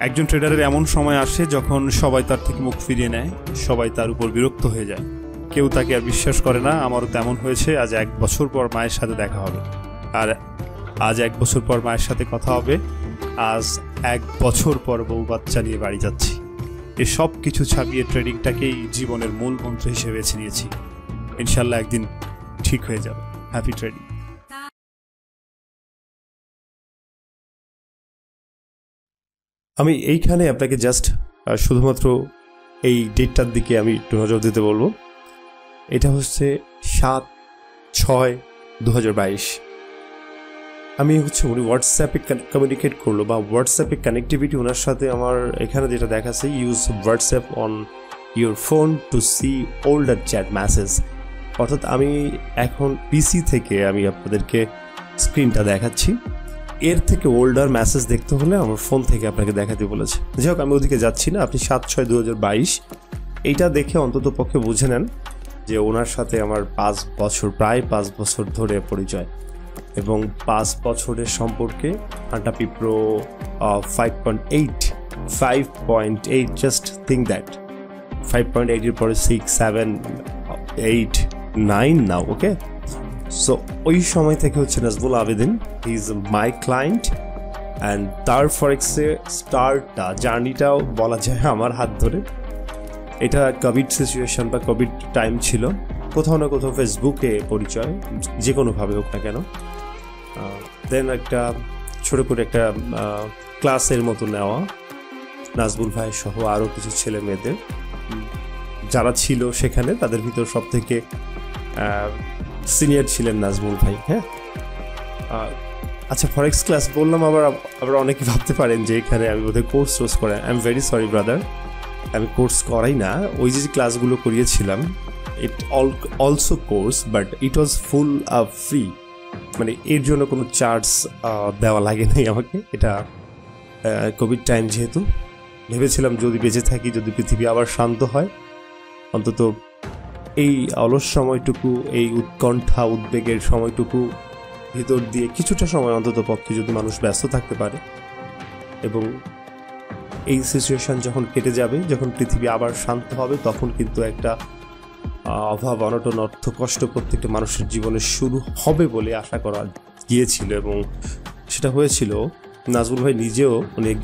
একজন ট্রেডারের এমন সময় আসে যখন সবাই তার থেকে মুখ ফিরিয়ে নেয়, সবাই তার উপর বিরক্ত হয়ে যায়, কেউ তাকে আর বিশ্বাস করে না। আমারও তেমন হয়েছে। আজ 1 বছর পর মায়ের সাথে দেখা হবে, আর আজ 1 বছর পর মায়ের সাথে কথা হবে। আজ 1 বছর পর বউ বাচ্চা নিয়ে বাড়ি যাচ্ছি। এসব কিছু ছাপিয়ে ট্রেডিংটাকেই জীবনের মূল মন্ত্র হিসেবে বেছে নিয়েছি। ইনশাল্লাহ একদিন ঠিক হয়ে যাবে। Happy trading. আমি এইখানে আপনাকে জাস্ট শুধুমাত্র এই ডেটটার দিকে আমি একটু নজর দিতে বলবো। এটা হচ্ছে 7/6/2022। আমি উনি হোয়াটসঅ্যাপে কমিউনিকেট করলো, বা হোয়াটসঅ্যাপে কানেক্টিভিটি ওনার সাথে আমার এখানে যেটা দেখাচ্ছে, use WhatsApp on your phone to see older chat message. অর্থাৎ আমি এখন পিসি থেকে আমি আপনাদেরকে স্ক্রিনটা দেখাচ্ছি, এর থেকে ওল্ডার মেসেজ দেখতে হলে আমার ফোন থেকে আপনাকে দেখাতে বলেছে। যাই হোক, আমি ওদিকে যাচ্ছি না। আপনি 7/6/2022 এইটা দেখে অন্তত পক্ষে বুঝে নেন যে ওনার সাথে আমার 5 বছর, প্রায় 5 বছর ধরে পরিচয়, এবং 5 বছরের সম্পর্কে হান্টা পিপ্রো 5.8 জাস্ট থিঙ্ক দ্যাট 5.8 এর পরে 6, 7, 8, 9 নাও। ওকে, সো ওই সময় থেকে হচ্ছে Nazmul Abedin, he is my client, and তার ফরেক্সে স্টার্টটা, জার্নিটাও বলা যায় আমার হাত ধরে। এটা কোভিড সিচুয়েশন বা কোভিড টাইম ছিল। কোথাও না কোথাও ফেসবুকে পরিচয়, যে কোনোভাবে হোক না কেন। দেন একটা ছোটো করে একটা ক্লাসের মতো নেওয়া নাজমুল ভাই সহ আরও কিছু ছেলে মেয়েদের যারা ছিল সেখানে, তাদের ভিতর সব থেকে সিনিয়র ছিলেন নাজমুল ভাই। হ্যাঁ, আচ্ছা, ফরেক্স ক্লাস বললাম, আবার অনেকে ভাবতে পারেন যে এখানে আমি বোধহয় কোর্স করাই। I am very sorry brother, আমি কোর্স করাই না। ওই যে ক্লাসগুলো করিয়েছিলাম, it also course, but it was full free. মানে এর জন্য কোনো চার্জ দেওয়া লাগে নাই আমাকে। এটা কোভিড টাইম যেহেতু, ভেবেছিলাম যদি বেঁচে থাকি, যদি পৃথিবী আবার শান্ত হয়, অন্তত এই অলস সময়টুকু, এই উৎকণ্ঠা উদ্বেগের সময়টুকু ভিতর দিয়ে কিছুটা সময় অন্তত পক্ষে যদি মানুষ ব্যস্ত থাকতে পারে, এবং এই সিচুয়েশান যখন কেটে যাবে, যখন পৃথিবী আবার শান্ত হবে, তখন কিন্তু একটা অভাব, অনটন, অর্থ কষ্ট প্রত্যেকটা মানুষের জীবনে শুরু হবে বলে আশা করা গিয়েছিল, এবং সেটা হয়েছিল। নাজমুল ভাই নিজেও,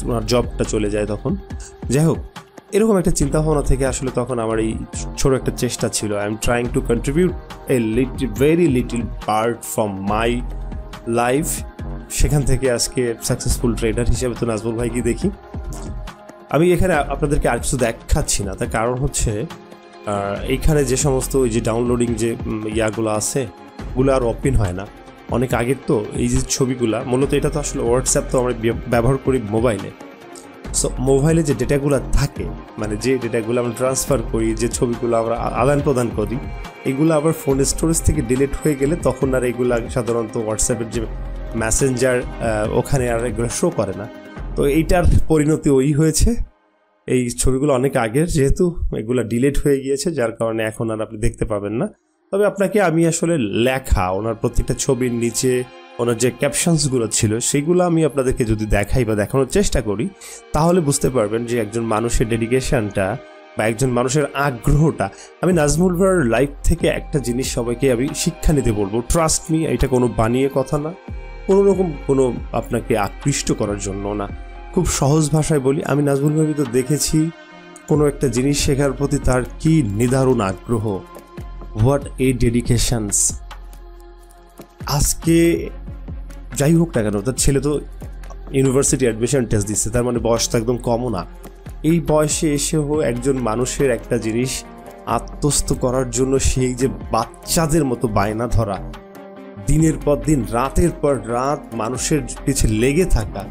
ওনার জবটা চলে যায় তখন। যাই হোক, এরকম একটা চিন্তাভাবনা থেকে আসলে তখন আমার এই ছোট একটা চেষ্টা ছিল, I am trying to contribute a very little part from my life. সেখান থেকে আজকে সাকসেসফুল ট্রেডার হিসেবে তো নাজমুল ভাইকে দেখি। আমি এখানে আপনাদেরকে আর কিছু দেখাচ্ছি না, তার কারণ হচ্ছে এইখানে যে সমস্ত ওই যে ডাউনলোডিং যে ইয়াগুলো আছে, ওগুলো আর ওপেন হয় না। অনেক আগের তো এই যে ছবিগুলা, মূলত এটা তো আসলে হোয়াটসঅ্যাপ তো আমরা ব্যবহার করি মোবাইলে। সো মোবাইলে যে ডেটাগুলো থাকে, মানে যে ডেটাগুলো আমরা ট্রান্সফার করি, যে ছবিগুলো আমরা আদান প্রদান করি, এগুলো আবার ফোনের স্টোরেজ থেকে ডিলিট হয়ে গেলে তখন আর এগুলো সাধারণত হোয়াটসঅ্যাপের যে মেসেঞ্জার, ওখানে আর এগুলো শো করে না। তো এইটার পরিণতি ওই হয়েছে। এই ছবিগুলো অনেক আগের, যেহেতু এগুলো ডিলিট হয়ে গিয়েছে, যার কারণে এখন আর আপনি দেখতে পাবেন না। তবে আপনাকে আমি আসলে লেখা, ওনার প্রত্যেকটা ছবির নিচে ওনার যে ক্যাপশনসগুলো ছিল, সেগুলো আমি আপনাদেরকে যদি দেখাই বা দেখানোর চেষ্টা করি, তাহলে বুঝতে পারবেন যে একজন মানুষের ডেডিকেশনটা বা একজন মানুষের আগ্রহটা। আমি নাজমুল ভাইয়ের লাইফ থেকে একটা জিনিস সবাইকে আমি শিক্ষা নিতে বলবো, ট্রাস্ট মি, এটা কোনো বানিয়ে কথা না, কোনো রকম কোনো আপনাকে আকৃষ্ট করার জন্য না। খুব সহজ ভাষায় বলি, আমি নাজমুল ভাই তো দেখেছি কোনো একটা জিনিস শেখার প্রতি তার কি নিদারুণ আগ্রহ, হোয়াট এ ডেডিকেশনস। আজকে যাই হোক না কেন, তার ছেলে তো ইউনিভার্সিটি অ্যাডমিশন টেস্ট দিচ্ছে, তার মানে বয়স তো একদম কমও না। এই বয়সে এসেও একজন মানুষের একটা জিনিস আত্মস্থ করার জন্য সেই যে বাচ্চাদের মতো বায়না ধরা, দিনের পর দিন, রাতের পর রাত মানুষের পিছনে লেগে থাকা,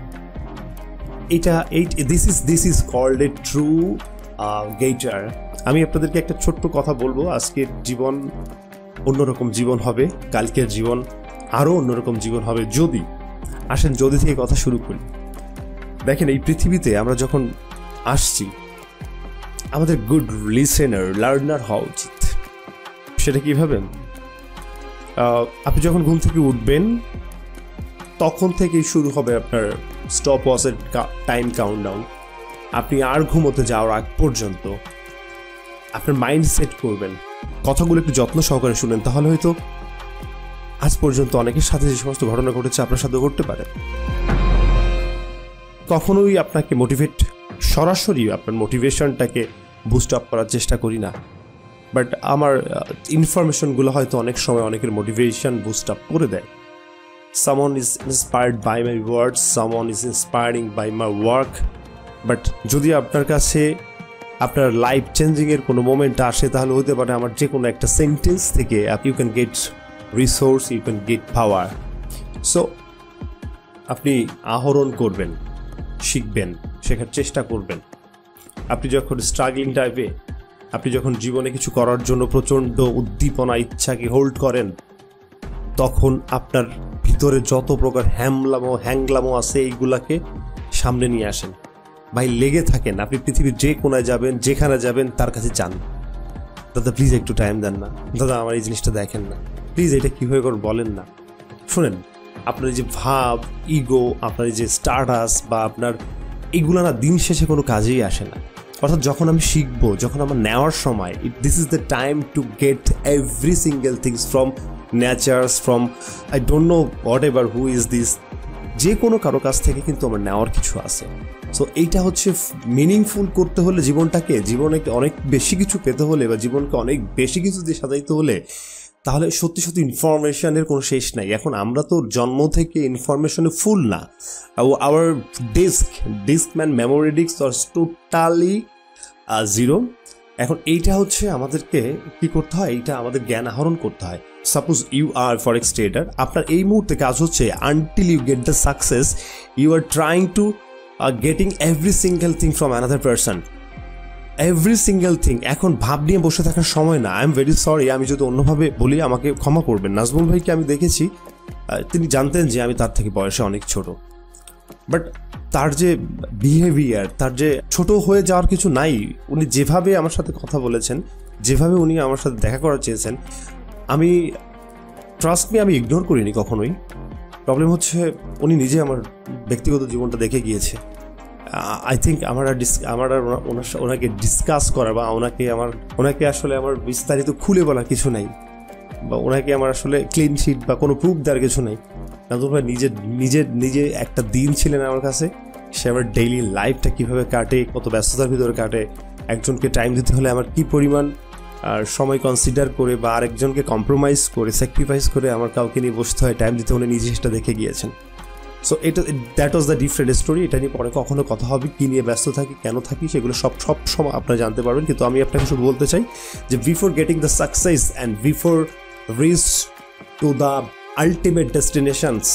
this is called a true getter. আমি আপনাদেরকে একটা ছোট্ট কথা বলবো, আজকের জীবন অন্যরকম জীবন হবে, কালকের জীবন আরও অন্যরকম জীবন হবে। যদি আসেন, যদি থেকে কথা শুরু করি। দেখেন, এই পৃথিবীতে আমরা যখন আসছি, আমাদের গুড লিসেনার, লার্নার হওয়া উচিত। সেটা কীভাবে? আপনি যখন ঘুম থেকে উঠবেন, তখন থেকেই শুরু হবে আপনার স্টপ ওয়াচের টাইম কাউন্টডাউন। আপনি আর ঘুমোতে যাওয়ার আগ পর্যন্ত আপনার মাইন্ড সেট করবেন, কথাগুলো একটু যত্ন সহকারে শুনেন, তাহলে হয়তো আজ পর্যন্ত অনেকের সাথে যে সমস্ত ঘটনা ঘটেছে আপনার সাথে ঘটতে পারে। কখনোই আপনাকে সরাসরি আপনার মোটিভেশনটাকে বুস্ট আপ করার চেষ্টা করি না, বাট আমার ইনফরমেশনগুলো হয়তো অনেক সময় অনেকের মোটিভেশন বুস্ট আপ করে দেয়। Someone is inspired by my words, someone is inspiring by my work. But যদি আপনার কাছে আপনার লাইফ চেঞ্জিংয়ের কোনো মোমেন্ট আসে, তাহলে হতে পারে আমার যে কোনো একটা সেন্টেন্স থেকে you can get resource, you can get power. So আপনি আহরণ করবেন, শিখবেন, শেখার চেষ্টা করবেন। আপনি যখন স্ট্রাগলিং টাইপে, আপনি যখন জীবনে কিছু করার জন্য প্রচণ্ড উদ্দীপনা ইচ্ছাকে হোল্ড করেন, তখন আপনার ভিতরে যত প্রকার হ্যাংলামো আছে এইগুলাকে সামনে নিয়ে আসেন। ভাই লেগে থাকেন, আপনি পৃথিবীর যে কোনায় যাবেন, যেখানে যাবেন তার কাছে যান। দাদা প্লিজ একটু টাইম দেন না, দাদা আমার এই জিনিসটা দেখেন না, প্লিজ এটা কীভাবে করে বলেন না। শুনেন, আপনার যে ভাব, ইগো, আপনার যে স্টারডাস বা আপনার এগুলো না দিন শেষে কোনো কাজেই আসে না। অর্থাৎ যখন আমি শিখবো, যখন আমার নেওয়ার সময়, this is the time to get every single things from nature's, from I don't know what ever who is this, যে কোনো কারো কাছ থেকে কিন্তু আমার নেওয়ার কিছু আছে। সো এইটা হচ্ছে মিনিংফুল করতে হলে জীবনে অনেক বেশি কিছু পেতে হলে বা জীবনকে অনেক বেশি কিছু দিয়ে সাজাইতে হলে, তাহলে সত্যি সত্যি ইনফরমেশনের কোনো শেষ নাই। এখন আমরা তো জন্ম থেকে ইনফরমেশনে ফুল না, our disk man memory disk আর টোটালি জিরো। এখন এইটা হচ্ছে আমাদেরকে কি করতে হয়, এইটা আমাদের জ্ঞান আহরণ করতে হয়। Suppose you are forex trader, আপনার এই মুহূর্তে কাজ হচ্ছে until you get the success you are trying to getting every single thing from another person, every single thing. এখন ভাব নিয়ে বসে থাকার সময় না। আই এম ভেরি সরি, আমি যদি অন্যভাবে বলি আমাকে ক্ষমা করবেন। নাজমুল ভাইকে আমি দেখেছি, তিনি জানতেন যে আমি তার থেকে বয়সে অনেক ছোট, বাট তার যে বিহেভিয়ার, তার যে ছোট হয়ে যাওয়ার কিছু নাই। উনি যেভাবে আমার সাথে কথা বলেছেন, যেভাবে উনি আমার সাথে দেখা করার চেয়েছেন, আমি ট্রাস্ট মি, আমি ইগনোর করিনি কখনোই। প্রবলেম হচ্ছে উনি নিজে আমার ব্যক্তিগত জীবনটা দেখে গিয়েছে। আই থিঙ্ক আমার ওনাকে ডিসকাস করা বা ওনাকে আসলে আমার বিস্তারিত খুলে বলার কিছু নাই, বা ওনাকে আমার আসলে ক্লিন শিট বা কোনো প্রুফ দেওয়ার কিছু নাই। নাজমুল ভাই নিজে একটা দিন ছিলেন আমার কাছে, সে আমার ডেইলি লাইফটা কীভাবে কাটে, কত ব্যস্ততার ভিতরে কাটে, একজনকে টাইম দিতে হলে আমার কী পরিমাণ আর সময় কনসিডার করে বা আরেকজনকে কম্প্রোমাইজ করে, স্যাক্রিফাইস করে আমার কাউকে নিয়ে বসতে হয় টাইম দিতে হলে, নিজে সেটা দেখে গিয়েছেন। So that was the different story. এটা নিয়ে পরে কখনো কথা হবে, কী নিয়ে ব্যস্ত থাকি, কেন থাকি, সেগুলো সব সময় আপনারা জানতে পারবেন। কিন্তু আমি আপনাকে শুধু বলতে চাই যে before getting the success and before rich to the ultimate destinations,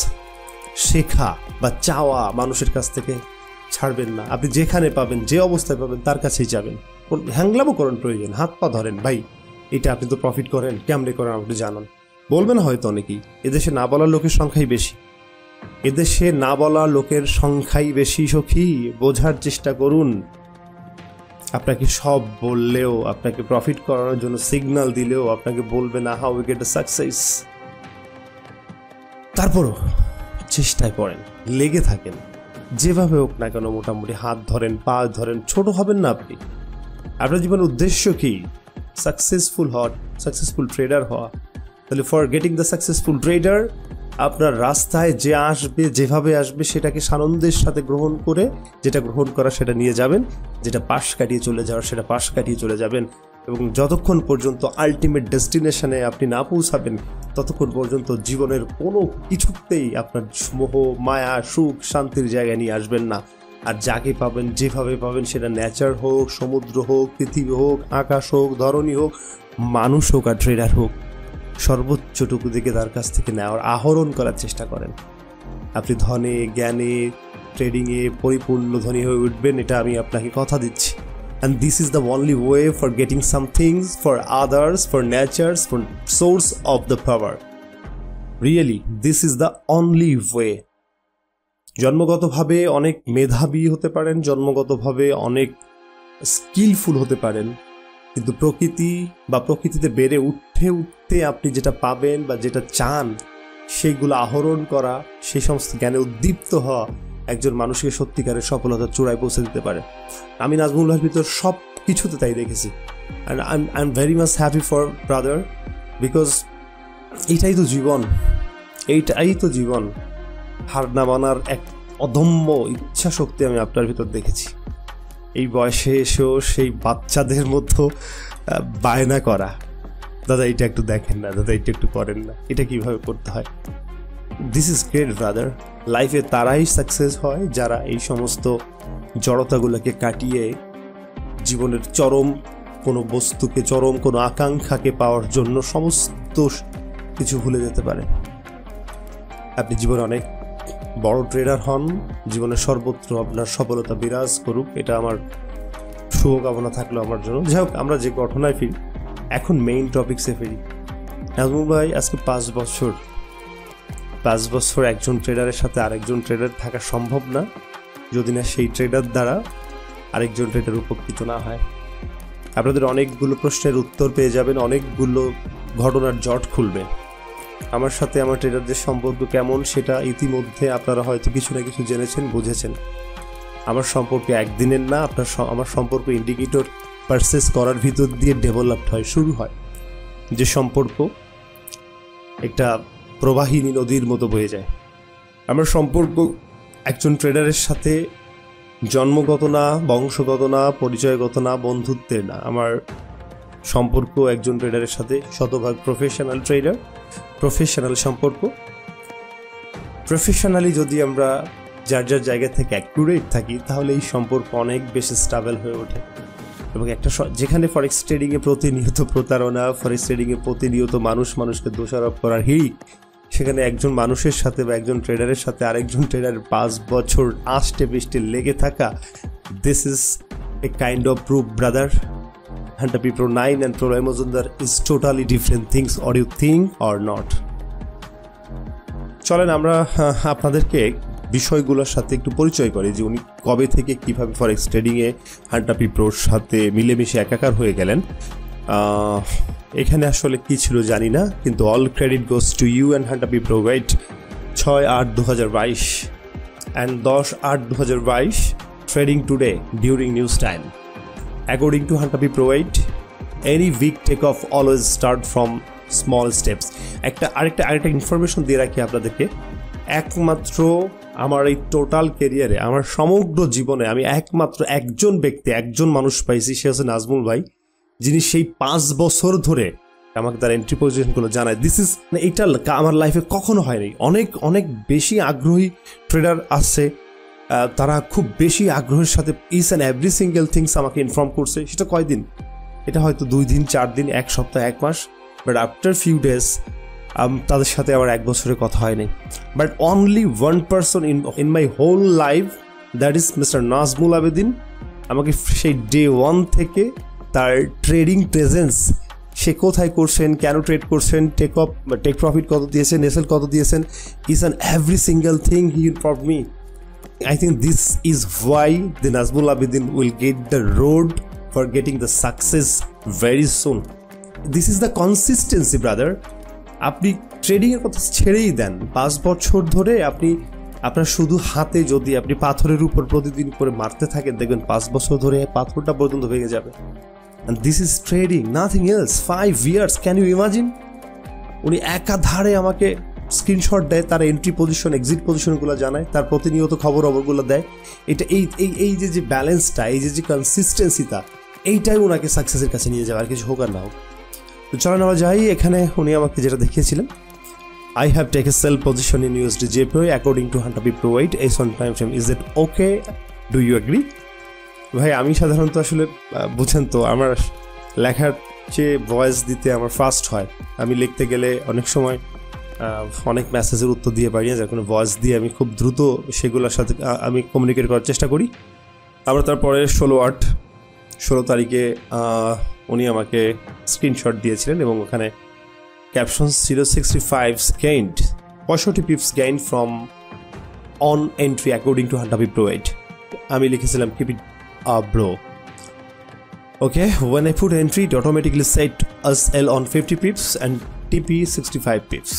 শেখা বা চাওয়া মানুষের কাছ থেকে ছাড়বেন না। আপনি যেখানে পাবেন, যে অবস্থায় পাবেন, তার কাছেই যাবেন। হ্যাংলামও করেন প্রয়োজন, হাত পা ধরেন, ভাই এটা আপনি তো প্রফিট করেন, কেমনে করেন আপনি জানান। বলবেন হয়তো অনেকেই, এদেশে না বলার লোকের সংখ্যাই বেশি, এদেশে না বলা লোকের সংখ্যাই বেশি। সখী, বোঝার চেষ্টা করুন। আপনাকে সব বললেও, আপনাকে প্রফিট করানোর জন্য সিগন্যাল দিলেও আপনাকে বলবে না how we get the success. তারপরও চেষ্টায় পড়েন, লেগে থাকেন, যেভাবে হোক না কেন মোটামুটি হাত ধরেন, পা ধরেন, ছোট হবেন না আপনি। আপনার জীবনের উদ্দেশ্য কি? সাকসেসফুল হওয়া, সাকসেসফুল ট্রেডার হওয়া। তাহলে for getting the successful trader, আপনার রাস্তায় যে আসবে, যেভাবে আসবে সেটাকে সানন্দের সাথে গ্রহণ করে, যেটা গ্রহণ করা সেটা নিয়ে যাবেন, যেটা পাশ কাটিয়ে চলে যাওয়ার সেটা পাশ কাটিয়ে চলে যাবেন। এবং যতক্ষণ পর্যন্ত আলটিমেট ডেস্টিনেশনে আপনি না পৌঁছাবেন, ততক্ষণ পর্যন্ত জীবনের কোনো কিছুতেই আপনার মোহ, মায়া, সুখ, শান্তির জায়গায় নিয়ে আসবেন না। আর যাকে পাবেন, যেভাবে পাবেন, সেটা নেচার হোক, সমুদ্র হোক, পৃথিবী হোক, আকাশ হোক, ধরণী হোক, মানুষ হোক আর ট্রেডার হোক, সর্বোচ্চটুকু দিকে তার কাছ থেকে নেওয়ার, আহরণ করার চেষ্টা করেন। আপনি ধনে, জ্ঞানে, ট্রেডিংয়ে পরিপূর্ণ ধনী হয়ে উঠবেন, এটা আমি আপনাকে কথা দিচ্ছি। And this is the only way for getting some things, for others, for natures, for source of the power. Really, this is the only way. জন্মগতভাবে অনেক মেধাবী হতে পারেন, জন্মগতভাবে অনেক স্কিলফুল হতে পারেন, কিন্তু প্রকৃতি বা প্রকৃতিতে বেড়ে উঠতে আপনি যেটা পাবেন বা যেটা চান, সেইগুলো আহরণ করা, সেই সমস্ত জ্ঞানে উদ্দীপ্ত হওয়া, একজন মানুষকে সত্যিকারের সফলতার চূড়ায় পৌঁছে দিতে পারে। আমি নাজমুল ভাইয়ের ভিতর সব কিছুতে তাই দেখেছি। And I am very much happy for brother, because এইটাই তো জীবন, এইটাই তো জীবন। হার না মানার এক অদম্য ইচ্ছা শক্তি আমি আপনার ভিতর দেখেছি। এই বয়সে এসেও সেই বাচ্চাদের মতো বায়না করা, দাদা এটা একটু দেখেন না, দাদা এটা একটু করেন না, এটা কিভাবে করতে হয়। This is great brother. লাইফে তারাই সাকসেস হয় যারা এই সমস্ত জড়তাগুলোকে কাটিয়ে জীবনের চরম কোনো বস্তুকে, চরম কোনো আকাঙ্ক্ষাকে পাওয়ার জন্য সমস্ত কিছু ভুলে যেতে পারে। আপনি জীবনে অনেক বড় ট্রেডার হন, জীবনের সর্বত্র আপনার সফলতা বিরাজ করুক, এটা আমার শুভকামনা থাকলো আমার জন্য। যাই হোক, আমরা যে ঘটনায় ফিরি, এখন মেইন টপিকসে ফিরি। নাজমুল ভাই আজকে 5 বছর একজন ট্রেডারের সাথে আরেকজন ট্রেডার থাকা সম্ভব না যদি না সেই ট্রেডার দ্বারা আরেকজন ট্রেডার উপকৃত না হয়। আপনাদের অনেকগুলো প্রশ্নের উত্তর পেয়ে যাবেন, অনেকগুলো ঘটনার জট খুলবে। আমার সাথে আমার ট্রেডারদের সম্পর্ক কেমন সেটা ইতিমধ্যে আপনারা হয়তো কিছু না কিছু জেনেছেন, বুঝেছেন। আমার সম্পর্ক একদিনের না, আমার সম্পর্ক ইন্ডিকেটর পারচেস করার ভিতর দিয়ে ডেভেলপড হয়, শুরু হয়। যে সম্পর্ক একটা প্রবাহিনী নদীর মতো বয়ে যায়। আমার সম্পর্ক একজন ট্রেডারের সাথে জন্মগত না, বংশগত না, পরিচয়গত না, বন্ধুত্বের না। আমার সম্পর্ক একজন ট্রেডারের সাথে শতভাগ প্রফেশনাল ট্রেডার, প্রফেশনাল সম্পর্ক। প্রফেশনালি যদি আমরা যার যার জায়গা থেকে অ্যাকুরেট থাকি তাহলে এই সম্পর্ক অনেক বেশি স্টেবল হয়ে ওঠে। এবং একটা যেখানে ফরেক্স ট্রেডিংয়ে প্রতিনিয়ত প্রতারণা, ফরেক্স ট্রেডিংয়ে প্রতিনিয়ত মানুষকে দোষারোপ করার হিড়িক, সেখানে একজন মানুষের সাথে বা একজন ট্রেডারের সাথে আরেকজন ট্রেডারের 5 বছর আষ্টে পৃষ্ঠে লেগে থাকা, this is a kind of proof brother. Hunter P Pro 9 and Pro Amazondar is totally different things, or you think or not? চলেন আমরা আপনাদেরকে বিষয়গুলোর সাথে একটু পরিচয় করি যে উনি কবে থেকে কিভাবে ফরেক্স ট্রেডিংয়ে হান্টার পি প্রোর সাথে মিলেমিশে একাকার হয়ে গেলেন। এখানে আসলে কি ছিল জানি না, কিন্তু all credit goes to you and Hunter P Pro. Wait 6/8/2022 and 10/8/2022 trading today during news time. According to Hunter P Pro 8, any big takeoff always start from small steps. আরেকটা ইনফরমেশন দিয়ে রাখি আপনাদেরকে। একমাত্র আমার এই টোটাল ক্যারিয়ারে, আমার সমগ্র জীবনে আমি একমাত্র একজন মানুষ পাইছি, সে হচ্ছে নাজমুল ভাই, যিনি সেই 5 বছর ধরে আমাকে তার এন্ট্রি পজিশনগুলো জানায়। দিস ইজ, এইটা আমার লাইফে কখনো হয়নি। অনেক বেশি আগ্রহী ট্রেডার আছে, তারা খুব বেশি আগ্রহের সাথে each and every single things আমাকে ইনফর্ম করছে। সেটা কয়দিন, এটা হয়তো 2 দিন 4 দিন, 1 সপ্তাহ, 1 মাস, বাট আফটার ফিউ ডেজ তাদের সাথে আমার 1 বছরের কথা হয়নি। But only one person in my whole life, that is mister Nazmul Abedin, আমাকে সেই ডে 1 থেকে তার ট্রেডিং প্রেজেন্স, সে কোথায় করছেন, কেন ট্রেড করছেন, টেক প্রফিট কত দিয়েছেন, এসএল কত দিয়েছেন, each and every single thing he informed me. I think this is why the Nazmul Abidin will get the road for getting the success very soon. This is the consistency, brother. আপনি trading এর কথা ছেড়েই দেন, 5 বছর ধরে আপনার শুধু হাতে যদি আপনি পাথরের উপর প্রতিদিন করে মারতে থাকেন, দেখবেন 5 বছর ধরে পাথরটা পর্যন্ত ভেঙে যাবে। And this is trading, nothing else. 5 years, can you imagine? উনি একাধারে আমাকে স্ক্রিনশট দেয়, তার এন্ট্রি পজিশন, এক্সিট পজিশনগুলো জানায়, তার প্রতিনিয়ত খবরগুলো দেয়। এটা এই যে ব্যালেন্সটা, এই যে কনসিস্টেন্সিটা, এইটাই ওনাকে সাকসেসের কাছে নিয়ে যাওয়ার, কিছু হোক আর না হোক। তো চলেন আমরা যাই। এখানে উনি আমাকে যেটা দেখিয়েছিলেন, I have taken sell position in USD JPY according to Hunter P Pro 8 H1 time frame. Is it okay? Do you agree? ভাই আমি সাধারণত আসলে বুঝেন তো, আমার লেখার চেয়ে ভয়েস দিতে আমার ফাস্ট হয়। আমি লিখতে গেলে অনেক সময় অনেক মেসেজের উত্তর দিয়ে পারি না, যার কোনো ভয়েস দিয়ে আমি খুব দ্রুত সেগুলোর সাথে আমি কমিউনিকেট করার চেষ্টা করি। আবার তারপরে 16 তারিখে উনি আমাকে স্ক্রিনশট দিয়েছিলেন এবং ওখানে ক্যাপশন ছিল 65 gained, 65 pips gained from on entry according to Hunter P Pro 8. আমি লিখেছিলাম keep it up bro. Okay, when I put entry it automatically set us L on 50 pips and TP 65 pips.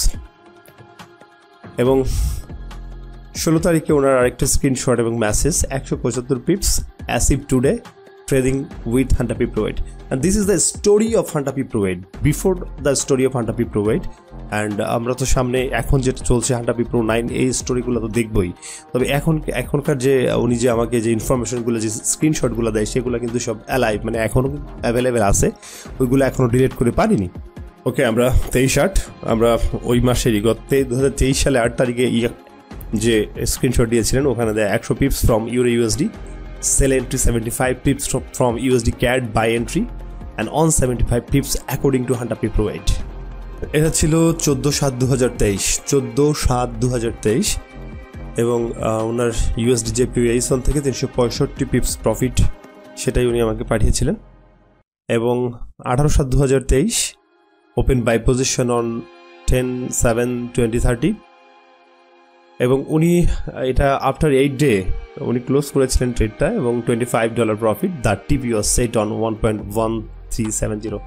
এবং 16 তারিখে ওনার আরেকটা screenshot এবং message 175 pips achieved today trading with Hunter P provide and this is the story of Hunter P provide before the story of Hunter P provide and আমরা তো সামনে এখন যেটা চলছে হান্টার পি প্রো 9 এই স্টোরিগুলো তো দেখবই। তবে এখনকার যে উনি যে আমাকে যে ইনফরমেশনগুলো যে স্ক্রিনশটগুলো দেয় সেগুলো কিন্তু সব অ্যালাইভ, মানে এখনও অ্যাভেলেবেল আছে, ওইগুলো এখনও ডিলিট করে পারিনি। ওকে, আমরা 23/8 আমরা ওই মাসেরই 2023 সালে 8 তারিখে যে স্ক্রিনশট দিয়েছিলেন ওখানে দেয় 100 pips from euro USD, sell entry 75 pips from USD CAD buy entry and on 75 pips according to Hunter P Provide. এটা ছিল 14/7/2023 এবং ওনার USD JPY থেকে 365 পিপস প্রফিট সেটাই উনি আমাকে পাঠিয়েছিলেন। এবং 18/7/2023 ওপেন বাই পজিশন অন 10/7/2030 এবং উনি এটা আফটার 8 ডে উনি ক্লোজ করেছিলেন ট্রেডটা এবং $25 প্রফিট। দ্য টিপি ওয়াজ সেট অন 1.1370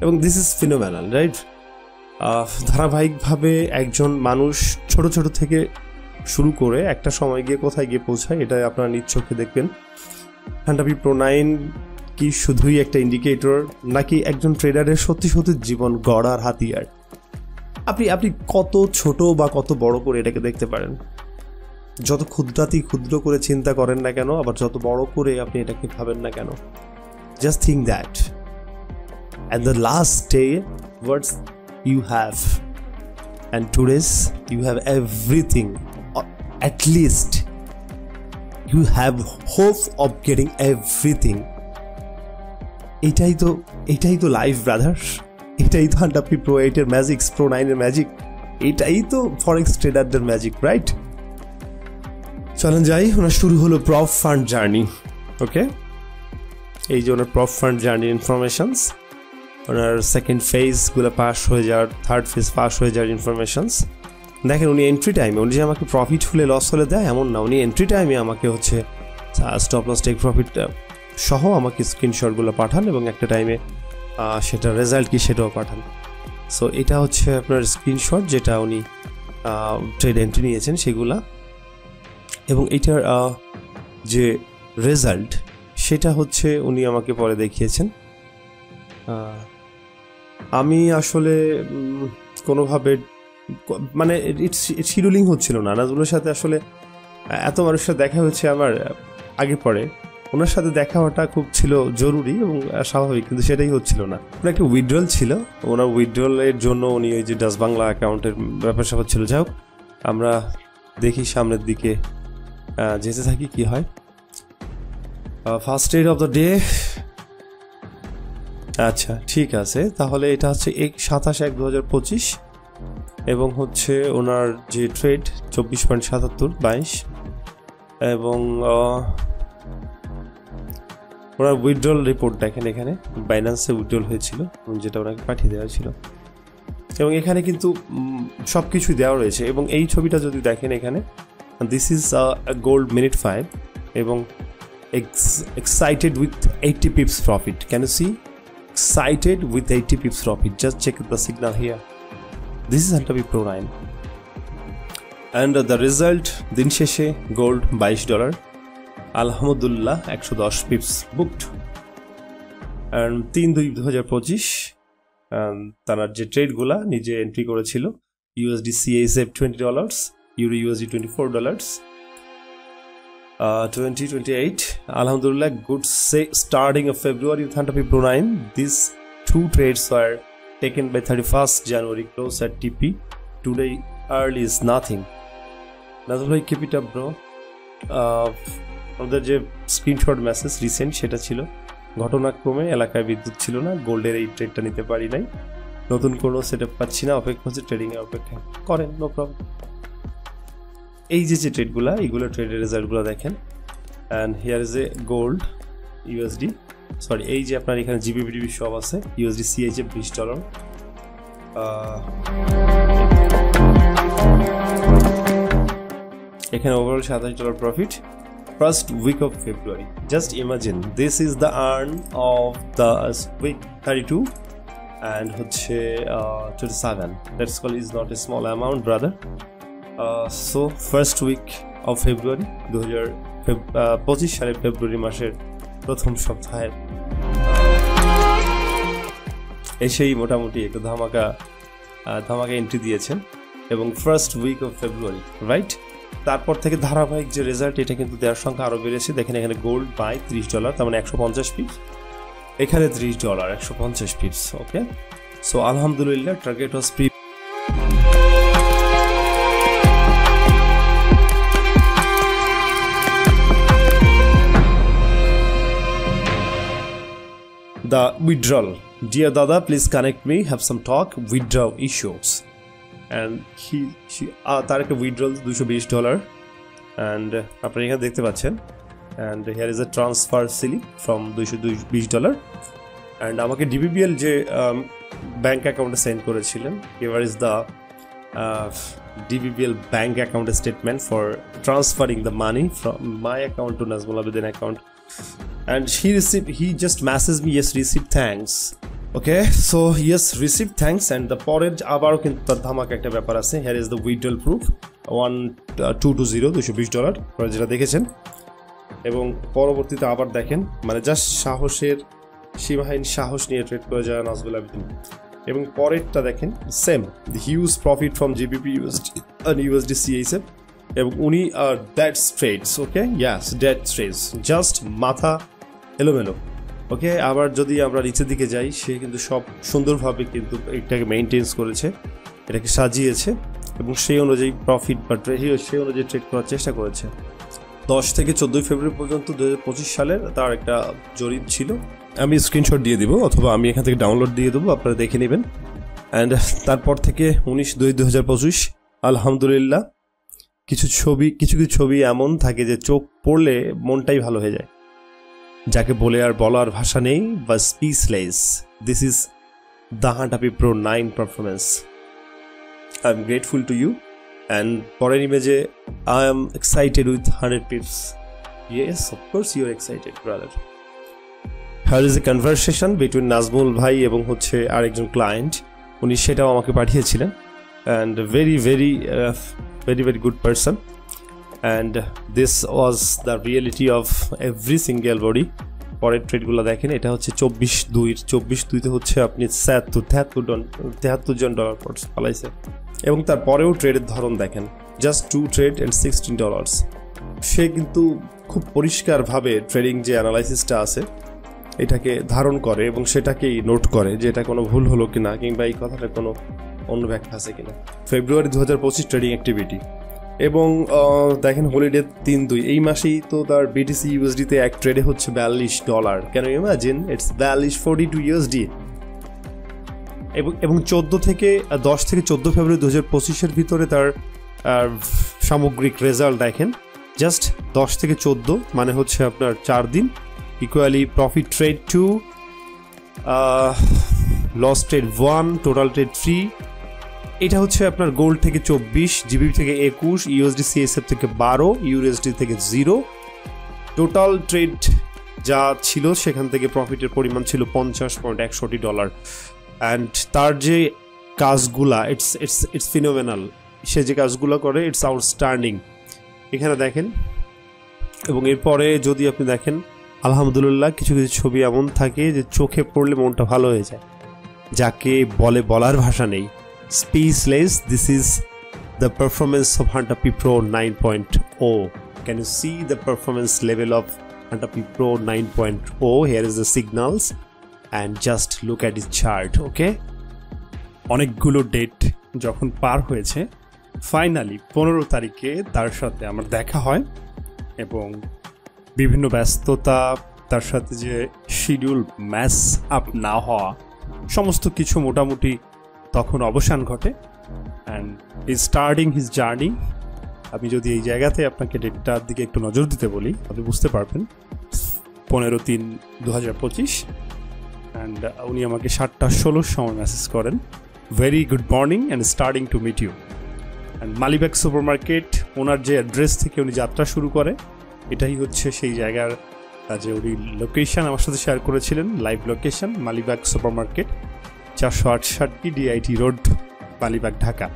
এবং দিস ইজ ফিনোমেনাল, রাইট? ধারাবাহিকভাবে একজন মানুষ ছোট ছোট থেকে শুরু করে একটা সময় গিয়ে কোথায় গিয়ে পৌঁছায় এটা আপনারা নিজ চোখে দেখবেন। হান্টার পি প্রো 9 কি শুধুই একটা ইন্ডিকেটর নাকি একজন ট্রেডারের সত্যি সত্যি জীবন গড়ার হাতিয়ার? আপনি কত ছোট বা কত বড় করে এটাকে দেখতে পারেন, যত ক্ষুদ্র করে চিন্তা করেন না কেন, আবার যত বড় করে আপনি এটাকে ভাবেন না কেন, just think that at the last day what you have and today's you have everything, at least you have hope of getting everything. এটাই তো লাইফ ব্রাদার, এটাই তো হান্টার পি প্রো 8 এর ম্যাজিক, প্রো 9 এর ম্যাজিক, এটাই তো ফরেক্স ট্রেডারদের magic, right? চলেন যাই, ওনার শুরু হলো প্রপ ফান্ড জার্নি। ওকে, এই যে ওনার প্রপ ফান্ড জার্নি ইনফরমেশনস, ওনার সেকেন্ড ফেজগুলো পাস হয়ে যাওয়ার, থার্ড ফেজ পাস হয়ে যাওয়ার ইনফরমেশনস দেখেন। উনি এন্ট্রি টাইমে, উনি যে আমাকে প্রফিট হলে লস হলে দেয় এমন না, উনি এন্ট্রি টাইমে আমাকে হচ্ছে স্টপ লস টেক প্রফিট সহ আমাকে স্ক্রিনশটগুলো পাঠান এবং একটা টাইমে সেটা রেজাল্ট কি সেটাও পাঠান। সো এটা হচ্ছে আপনার স্ক্রিনশট যেটা উনি ট্রেড এন্ট্রি নিয়েছেন সেগুলা, এবং এটার যে রেজাল্ট সেটা হচ্ছে উনি আমাকে পরে দেখিয়েছেন। আমি আসলে কোনোভাবে মানে শিডিউলিং হচ্ছিল না, নাজমুলের সাথে আসলে এত মানুষের দেখা হচ্ছে আমার আগে পরে, ওনার সাথে দেখা হওয়াটা খুব ছিল জরুরি এবং স্বাভাবিক, কিন্তু সেটাই হচ্ছিল না। ওনার একটা উইথড্রল ছিল, ওনার উইথড্রলের জন্য উনি ওই যে ডাচ বাংলা অ্যাকাউন্টের ব্যাপার স্যাপার ছিল। যাই হোক, আমরা দেখি সামনের দিকে যেতে থাকি কি হয়। First trade of the day, আচ্ছা ঠিক আছে, তাহলে এটা হচ্ছে 27/1/2025 এবং হচ্ছে ওনার যে ট্রেড 24.7722 এবং ওনার উইথড্রল রিপোর্ট দেখেন, এখানে বাইন্যান্সে উইথড্রল হয়েছিল যেটা ওনাকে পাঠিয়ে দেওয়া ছিল এবং এখানে কিন্তু সব কিছুই দেওয়া রয়েছে। এবং এই ছবিটা যদি দেখেন এখানে, দিস ইজ গোল্ড মিনিট 5 এবং excited with 80 pips profit. Can you see? Excited with 80 pips profit. Just check the signal here. This is Hunter P Pro 9 and the result din sheshe gold $22, alhamdulillah 110 pips booked and 3/2/2025 তার যে trade গুলা নিজে entry করেছিল USD CHF $20, Euro USD $24, 2028 alhamdulillah good starting of February with Hunter P Pro 9. These two trades were taken by 31st January, close at TP. Today early is nothing. Nazulai, keep it up bro. আমাদের যে screenshot message recent সেটা ছিল ঘটনাক্রমে এলাকায় বিদ্যুৎ ছিল না, গোল্ডের এই ট্রেডটা নিতে পারি নাই, নতুন কোনো সেটআপ পাচ্ছি না, অপেক্ষা হচ্ছে ট্রেডিং এর অপেক্ষা করেন, নো প্রবলেম। এই যে ট্রেডগুলা, এইগুলো ট্রেডের রেজাল্টগুলো দেখেন and here is a gold USD, sorry এই যে আপনার এখানে GBP সব আছে, USD CHF $20, এখানে overall $27 profit first week of February. Just imagine this is the earn of the week 32 and হচ্ছে 27. That's called is not a small amount brother. So first week of February 2025 সালের ফেব্রুয়ারি মাসের প্রথম সপ্তাহে এসেই মোটামুটি একটু ধামাকা এন্ট্রি দিয়েছেন এবং first week of February right. তারপর থেকে ধারাবাহিক যে রেজাল্ট এটা কিন্তু দেওয়ার সংখ্যা আরও বেড়েছে। দেখেন এখানে গোল্ড বাই $30, তার মানে 150 পিপস, এখানে $30 150 পিপস। ওকে, সো আলহামদুলিল্লাহ target was pre the withdrawal. Dear Dada, please connect me, have some talk, withdrawal issues. And তার একটা withdrawal $220 and আপনারা এখানে দেখতে পাচ্ছেন and here is a transfer slip from $220 and আমাকে DBBL যে ব্যাংক অ্যাকাউন্টে সেন্ড করেছিলেন, here is the DBBL bank account statement for transferring the money from my account to Nazmul Abidin account. And he just messaged me, yes, received thanks. Okay, so yes, received thanks. And the পরের আবারও কিন্তু ধামাকা একটা ব্যাপার আছে। here is the withdrawal proof $220 আপনারা যেটা দেখেছেন এবং পরবর্তীতে আবার দেখেন মানে জাস্ট সীমাহীন সাহস নিয়ে ট্রেড করে যায় নাজমুল আবেদিন। এবং পরেরটা দেখেন same, the huge profit from GBP USD and USD CHF এবং উনি ডেড ট্রেডস। ওকে, ইয়াস ডেড ট্রেডস, জাস্ট মাথা এলোমেলো। ওকে, আবার যদি আমরা নিচের দিকে যাই, সে কিন্তু সব সুন্দরভাবে কিন্তু এটাকে মেনটেন্স করেছে, এটাকে সাজিয়েছে এবং সেই অনুযায়ী প্রফিট বা সেই অনুযায়ী ট্রেড করার চেষ্টা করেছে। 10 থেকে 14 ফেব্রুয়ারি পর্যন্ত 2025 সালের তার একটা জরিপ ছিল, আমি স্ক্রিনশট দিয়ে দিব অথবা আমি এখান থেকে ডাউনলোড দিয়ে দেবো, আপনারা দেখে নেবেন। অ্যান্ড তারপর থেকে 19/2/2025 আলহামদুলিল্লাহ কিছু ছবি এমন থাকে যে চোখ পড়লে মনটাই ভালো হয়ে যায়, যাকে বলে আর বলার ভাষা নেই বা স্পিচলেস। দিস ইজ দ্য হান্টাপি pro 9 performance. I am grateful to you. And পরের ইমেজে I am excited with 100 peeps. Yes, of course you are excited brother. Here is a conversation between Nazmul ভাই এবং হচ্ছে আরেকজন ক্লায়েন্ট, উনি সেটাও আমাকে পাঠিয়েছিলেন। And very very good person and this was the reality of every single body. পরের ট্রেডগুলো দেখেন, এটা হচ্ছে 24/2 হচ্ছে আপনি 73 জন ডলার পালাইছে এবং তারপরেও ট্রেডের ধরন দেখেন, জাস্ট 2 ট্রেড and $16। সে কিন্তু খুব পরিষ্কারভাবে ট্রেডিং যে অ্যানালাইসিসটা আছে এটাকে ধারণ করে এবং সেটাকেই নোট করে যে এটা কোনো ভুল হলো কিনা কিংবা এই কথাটা কোনো অন্য ব্যাখ্যা আছে কিনা। ফেব্রুয়ারি 2025 ট্রেডিং অ্যাক্টিভিটি এবং দেখেন হলিডে 3/2 এই মাসেই তো তার BTC USD-তে এক ট্রেডে হচ্ছে $42। Can you imagine, it's $42 USD। এবং 10 থেকে 14 ফেব্রুয়ারি 2025-এর ভিতরে তার সামগ্রিক রেজাল্ট দেখেন, জাস্ট 10 থেকে 14 মানে হচ্ছে আপনার 4 দিন, equally profit trade 2, loss trade 1, total trade 3। এটা হচ্ছে আপনার গোল্ড থেকে 24, জিবিপি থেকে 21, USD CHF থেকে 12, USD থেকে 0। টোটাল ট্রেড যা ছিল সেখান থেকে প্রফিটের পরিমাণ ছিল $50.61। অ্যান্ড তার যে কাজগুলা ইটস ফিনোমেনাল, সে যে কাজগুলো করে ইটস আউটস্ট্যান্ডিং। এখানে দেখেন এবং এরপরে যদি আপনি দেখেন আলহামদুলিল্লাহ কিছু ছবি এমন থাকে যে চোখে পড়লে মনটা ভালো হয়ে যায়, যাকে বলার ভাষা নেই, speechless. This is the performance of Huntapy Pro 9.0. Can you see the performance level of Huntapy Pro 9.0? Here is the signals and just look at his chart. Okay, অনেকগুলো ডেট যখন পার হয়েছে, ফাইনালি 15 তারিখে তার সাথে আমার দেখা হয় এবং বিভিন্ন ব্যস্ততা, তার সাথে যে শিডিউল ম্যাচ আপ না হওয়া, সমস্ত কিছু মোটামুটি তখন অবসান ঘটে and is starting his journey. আমি যদি এই জায়গাতে আপনাকে ডেটটার দিকে একটু নজর দিতে বলি, আপনি বুঝতে পারবেন। 15/3/2025 অ্যান্ড উনি আমাকে 7:16 সময় মেসেজ করেন, very good morning and starting to meet you. And Malibagh super market, ওনার যে অ্যাড্রেস থেকে উনি যাত্রা শুরু করে, এটাই হচ্ছে সেই জায়গার যে উনি লোকেশন আমার সাথে শেয়ার করেছিলেন, live location Malibagh super market, 468 DIT road, Malibagh, Dhaka.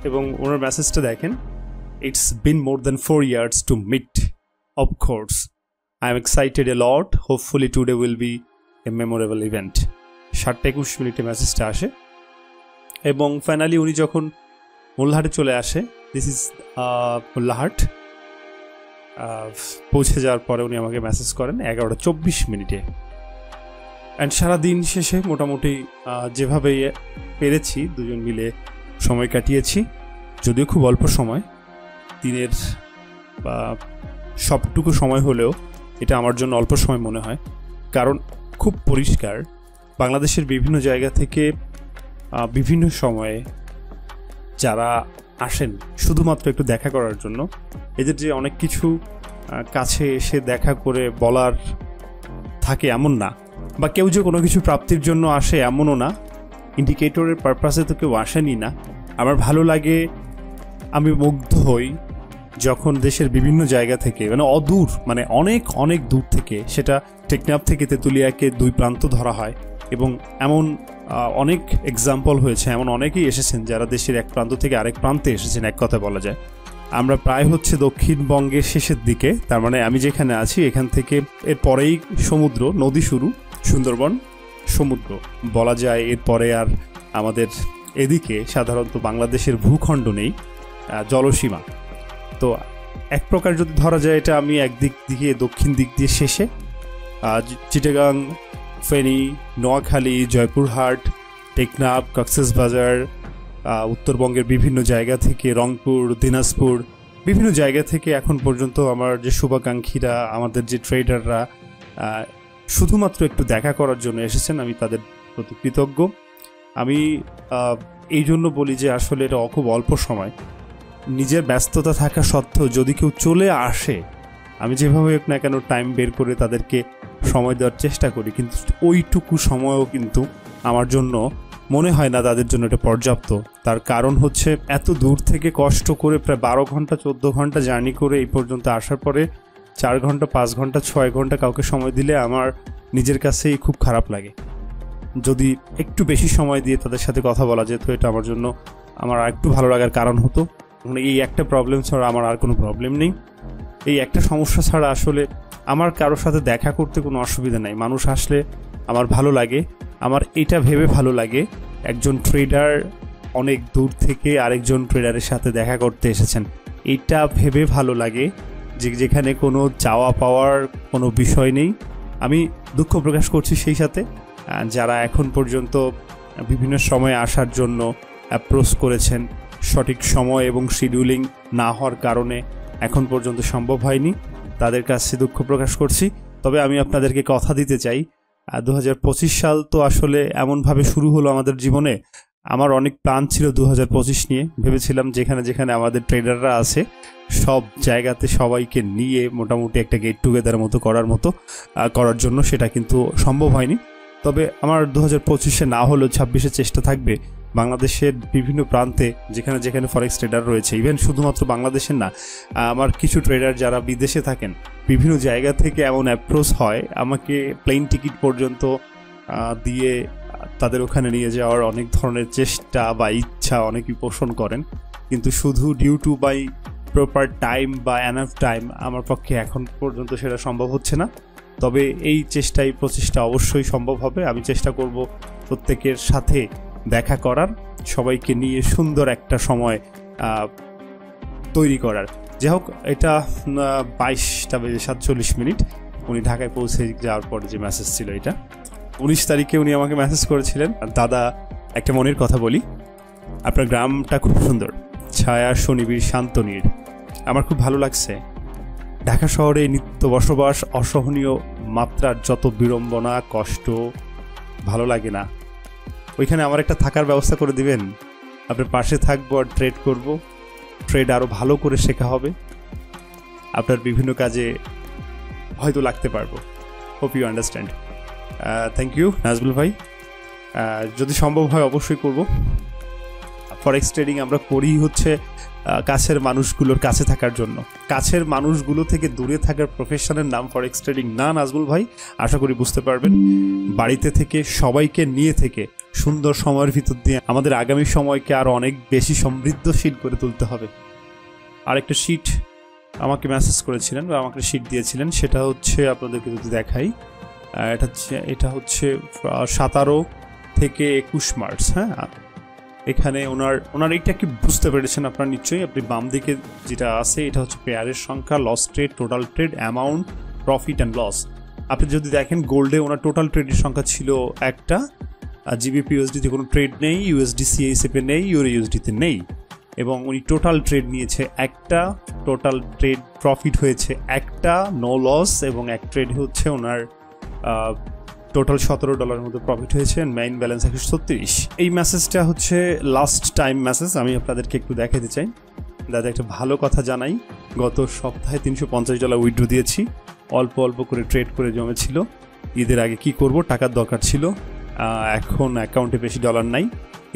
এবং ওনার মেসেজটা দেখেন, It's been more than 4 years to meet. Of course, I'm excited a lot. Hopefully today will be a memorable event. 7:21 মেসেজটা আসে এবং ফাইনালি উনি যখন মোল্লাহাটে চলে আসে, দিস ইজ মোল্লাহাট, পৌঁছে যাওয়ার পরে উনি আমাকে মেসেজ করেন 11:24 অ্যান্ড সারাদিন শেষে মোটামুটি যেভাবে পেরেছি দুজন মিলে সময় কাটিয়েছি, যদিও খুব অল্প সময়, দিনের সবটুকু সময় হলেও এটা আমার জন্য অল্প সময় মনে হয়, কারণ খুব পরিষ্কার বাংলাদেশের বিভিন্ন জায়গা থেকে বিভিন্ন সময়ে যারা আসেন শুধুমাত্র একটু দেখা করার জন্য, এদের যে অনেক কিছু কাছে এসে দেখা করে বলার থাকে এমন না, বা কেউ যে কোনো কিছু প্রাপ্তির জন্য আসে এমনও না, ইন্ডিকেটরের পারপাসে তো কেউ আসেনি না। আমার ভালো লাগে, আমি মুগ্ধ হই যখন দেশের বিভিন্ন জায়গা থেকে, মানে অদূর, মানে অনেক অনেক দূর থেকে, সেটা টেকনাফ থেকে তেঁতুলিয়াকে 2 প্রান্ত ধরা হয় এবং এমন অনেক এক্সাম্পল হয়েছে, এমন অনেকেই এসেছেন যারা দেশের এক প্রান্ত থেকে আরেক প্রান্তে এসেছেন। এক কথা বলা যায় আমরা প্রায় হচ্ছে দক্ষিণবঙ্গের শেষের দিকে, তার মানে আমি যেখানে আছি এখান থেকে এর পরেই সমুদ্র, নদী শুরু, সুন্দরবন, সমুদ্র বলা যায়। এরপরে আর আমাদের এদিকে সাধারণত বাংলাদেশের ভূখণ্ড নেই, জলসীমা। তো এক প্রকার যদি ধরা যায় এটা আমি একদিক দিকে দক্ষিণ দিক দিয়ে শেষে, চিটাগাং, ফেনী, নোয়াখালী, জয়পুরহাট, টেকনাফ, কক্সবাজার, উত্তরবঙ্গের বিভিন্ন জায়গা থেকে, রংপুর, দিনাজপুর, বিভিন্ন জায়গা থেকে এখন পর্যন্ত আমার যে শুভাকাঙ্ক্ষীরা, আমাদের যে ট্রেডাররা শুধুমাত্র একটু দেখা করার জন্য এসেছেন, আমি তাদের প্রতি কৃতজ্ঞ। আমি এই জন্য বলি যে আসলে এটা খুব অল্প সময়, নিজের ব্যস্ততা থাকা সত্ত্বেও যদি কেউ চলে আসে, আমি যেভাবে হোক না কেন টাইম বের করে তাদেরকে সময় দেওয়ার চেষ্টা করি, কিন্তু ওইটুকু সময়ও কিন্তু আমার জন্য মনে হয় না তাদের জন্য এটা পর্যাপ্ত। তার কারণ হচ্ছে এত দূর থেকে কষ্ট করে প্রায় 12 ঘন্টা 14 ঘন্টা জার্নি করে এই পর্যন্ত আসার পরে 4 ঘন্টা 5 ঘন্টা 6 ঘন্টা কাউকে সময় দিলে আমার নিজের কাছেই খুব খারাপ লাগে। যদি একটু বেশি সময় দিয়ে তাদের সাথে কথা বলা যেত, এটা আমার জন্য আমার আর একটু ভালো লাগার কারণ হতো। মানে এই একটা প্রবলেম ছাড়া আমার আর কোনো প্রবলেম নেই, এই একটা সমস্যা ছাড়া আসলে আমার কারোর সাথে দেখা করতে কোনো অসুবিধা নেই। মানুষ আসলে আমার ভালো লাগে, আমার এটা ভেবে ভালো লাগে একজন ট্রেডার অনেক দূর থেকে আরেকজন ট্রেডারের সাথে দেখা করতে এসেছেন, এটা ভেবে ভালো লাগে যে যেখানে কোনো চাওয়া পাওয়ার কোনো বিষয় নেই। আমি দুঃখ প্রকাশ করছি সেই সাথে যারা এখন পর্যন্ত বিভিন্ন সময়ে আসার জন্য অ্যাপ্রোচ করেছেন, সঠিক সময় এবং শিডিউলিং না হওয়ার কারণে এখন পর্যন্ত সম্ভব হয়নি, তাদের কাছে দুঃখ প্রকাশ করছি। তবে আমি আপনাদেরকে কথা দিতে চাই, 2025 সাল তো আসলে এমনভাবে শুরু হলো আমাদের জীবনে। আমার অনেক প্ল্যান ছিল 2025 নিয়ে, ভেবেছিলাম যেখানে যেখানে আমাদের ট্রেডাররা আছে সব জায়গাতে সবাইকে নিয়ে মোটামুটি একটা গেট টুগেদার মতো করার জন্য, সেটা কিন্তু সম্ভব হয়নি। তবে আমার 2025-এ না হলেও 26-এ চেষ্টা থাকবে বাংলাদেশের বিভিন্ন প্রান্তে যেখানে যেখানে ফরেক্স ট্রেডার রয়েছে, ইভেন শুধুমাত্র বাংলাদেশের না, আমার কিছু ট্রেডার যারা বিদেশে থাকেন, বিভিন্ন জায়গা থেকে এমন অ্যাপ্রোচ হয়, আমাকে প্লেন টিকিট পর্যন্ত দিয়ে তাদের ওখানে নিয়ে যাওয়ার অনেক ধরনের চেষ্টা বা ইচ্ছা অনেকেই পোষণ করেন, কিন্তু শুধু due to by proper time বা এনাফ টাইম আমার পক্ষে এখন পর্যন্ত সেটা সম্ভব হচ্ছে না। তবে এই প্রচেষ্টা অবশ্যই সম্ভব হবে। আমি চেষ্টা করব প্রত্যেকের সাথে দেখা করার, সবাইকে নিয়ে সুন্দর একটা সময় তৈরি করার। যাই হোক, এটা 22:47 উনি ঢাকায় পৌঁছে যাওয়ার পরে যে মেসেজ ছিল, এটা 19 তারিখে উনি আমাকে মেসেজ করেছিলেন, দাদা একটা মনের কথা বলি, আপনার গ্রামটা খুব সুন্দর, ছায়া সুনিবিড় শান্ত নীড়, আমার খুব ভালো লাগছে। ঢাকা শহরে নিত্য বসবাস, অসহনীয় মাত্রার যত বিড়ম্বনা, কষ্ট, ভালো লাগে না। ওইখানে আমার একটা থাকার ব্যবস্থা করে দিবেন, আপনার পাশে থাকবো আর ট্রেড করব, ট্রেড আরও ভালো করে শেখা হবে, আপনার বিভিন্ন কাজে হয়তো লাগতে পারবো। Hope you understand. Thank you Nazbul ভাই, যদি সম্ভব হয় অবশ্যই করব। ফরেক্স ট্রেডিং আমরা করি হচ্ছে কাছের মানুষগুলোর কাছে থাকার জন্য, কাছের মানুষগুলো থেকে দূরে থাকার প্রফেশনের নাম ফরেক্স ট্রেডিং না নাজবুল ভাই, আশা করি বুঝতে পারবেন। বাড়িতে থেকে সবাইকে নিয়ে থেকে সুন্দর সময়ের ভিতর দিয়ে আমাদের আগামী সময়কে আরও অনেক বেশি সমৃদ্ধশীল করে তুলতে হবে। আরেকটা শিট আমাকে মেসেজ করেছিলেন বা আমাকে শিট দিয়েছিলেন, সেটা হচ্ছে আপনাদেরকে যদি দেখাই, এটা হচ্ছে 17 থেকে 21 মার্চ। হ্যাঁ, এখানে ওনার এইটা কি বুঝতে পেরেছেন আপনারা নিশ্চয়ই। আপনি বাম দিকে যেটা আছে এটা হচ্ছে পেয়ারের সংখ্যা, loss trade, total trade, amount, profit and loss. আপনি যদি দেখেন গোল্ডে ওনার টোটাল ট্রেডের সংখ্যা ছিল একটা, জিবিপি ইউএসডিতে কোনো ট্রেড নেই, ইউএসডি সিএসএফে নেই, ইউরো ইউএসডিতে নেই, এবং উনি টোটাল ট্রেড নিয়েছে একটা, টোটাল ট্রেড প্রফিট হয়েছে একটা, নো লস, এবং এক ট্রেড হচ্ছে ওনার টোটাল $17 মতো প্রফিট হয়েছে, মেইন ব্যালেন্স 136। এই মেসেজটা হচ্ছে লাস্ট টাইম মেসেজ, আমি আপনাদেরকে একটু দেখাতে চাই। দাদা একটা ভালো কথা জানাই, গত সপ্তাহে $350 উইথড্র দিয়েছি, অল্প অল্প করে ট্রেড করে জমেছিল। ঈদের আগে কি করব, টাকার দরকার ছিল, এখন অ্যাকাউন্টে বেশি ডলার নাই,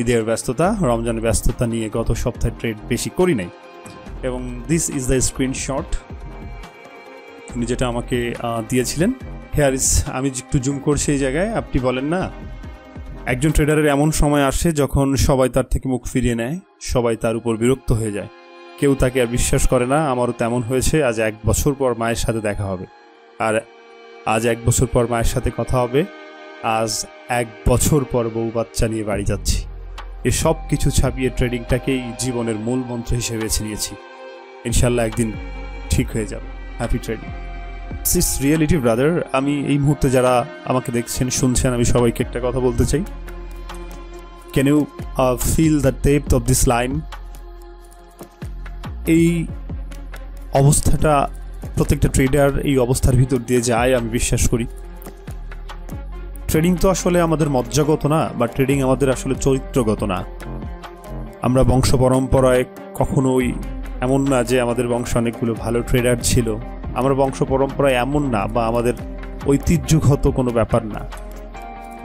ঈদের ব্যস্ততা, রমজানের ব্যস্ততা নিয়ে গত সপ্তাহে ট্রেড বেশি করি নাই। এবং দিস ইজ দ্য স্ক্রিনশট উনি যেটা আমাকে দিয়েছিলেন। হেয়ার ইজ, আমি একটু জুম করছি এই জায়গায়। আপনি বলেন না, একজন ট্রেডারের এমন সময় আসে যখন সবাই তার থেকে মুখ ফিরিয়ে নেয়, সবাই তার উপর বিরক্ত হয়ে যায়, কেউ তাকে আর বিশ্বাস করে না। আমারও তেমন হয়েছে। আজ 1 বছর পর মায়ের সাথে দেখা হবে, আর আজ 1 বছর পর মায়ের সাথে কথা হবে, আজ 1 বছর পর বউ বাচ্চা নিয়ে বাড়ি যাচ্ছি। এসব কিছু ছাপিয়ে ট্রেডিংটাকেই জীবনের মূল মন্ত্র হিসেবে বেছে নিয়েছি। ইনশাল্লাহ একদিন ঠিক হয়ে যাবে। Happy trading. It's reality brother. আমি এই মুহূর্তে যারা আমাকে দেখছেন শুনছেন, আমি সবাইকে একটা কথা বলতে চাই। Can you feel the depth of this line? এই অবস্থাটা প্রত্যেকটা ট্রেডার এই অবস্থার ভিতর দিয়ে যায়, আমি বিশ্বাস করি। ট্রেডিং তো আসলে আমাদের মজ্জাগত না, বা ট্রেডিং আমাদের আসলে চরিত্রগত না। আমরা বংশ পরম্পরায় কখনোই এমন না যে আমাদের বংশ অনেকগুলো ভালো ট্রেডার ছিল, আমরা বংশ পরম্পরায় এমন না, বা আমাদের ঐতিহ্যগত কোনো ব্যাপার না।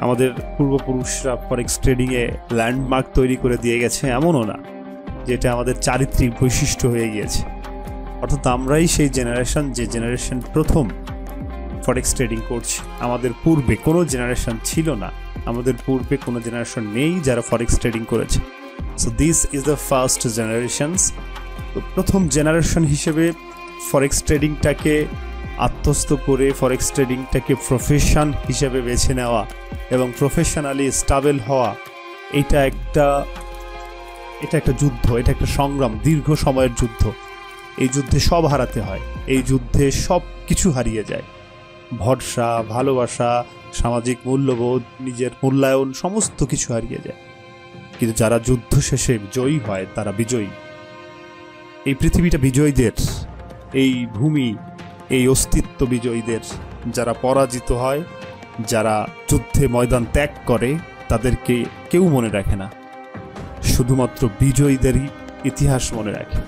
আমাদের পূর্বপুরুষরা ফরেক্স ট্রেডিংয়ে ল্যান্ডমার্ক তৈরি করে দিয়ে গেছে, এমনও না, যেটা আমাদের চারিত্রিক বৈশিষ্ট্য হয়ে গিয়েছে। অর্থাৎ আমরাই সেই জেনারেশন, যে জেনারেশন প্রথম ফরেক্স ট্রেডিং করছে। আমাদের পূর্বে কোনো জেনারেশন ছিল না, আমাদের পূর্বে কোনো জেনারেশন নেই যারা ফরেক্স ট্রেডিং করেছে। So this is the first generations. তো প্রথম জেনারেশন হিসেবে ফরেক্স ট্রেডিংটাকে আত্মস্থ করে ফরেক্স ট্রেডিংটাকে প্রফেশন হিসেবে বেছে নেওয়া এবং প্রফেশনালি স্টেবল হওয়া, এটা একটা যুদ্ধ, এটা একটা সংগ্রাম, দীর্ঘ সময়ের যুদ্ধ। এই যুদ্ধে সব হারাতে হয়, এই যুদ্ধে সব কিছু হারিয়ে যায়, ভরসা, ভালোবাসা, সামাজিক মূল্যবোধ, নিজের মূল্যায়ন, সমস্ত কিছু হারিয়ে যায়। কিন্তু যারা যুদ্ধ শেষে জয়ী হয় তারা বিজয়ী। এই পৃথিবীটা বিজয়ীদের, এই ভূমি, এই অস্তিত্ব বিজয়ীদের। যারা পরাজিত হয়, যারা যুদ্ধে ময়দান ত্যাগ করে, তাদেরকে কেউ মনে রাখে না, শুধুমাত্র বিজয়ীদেরই ইতিহাস মনে রাখে।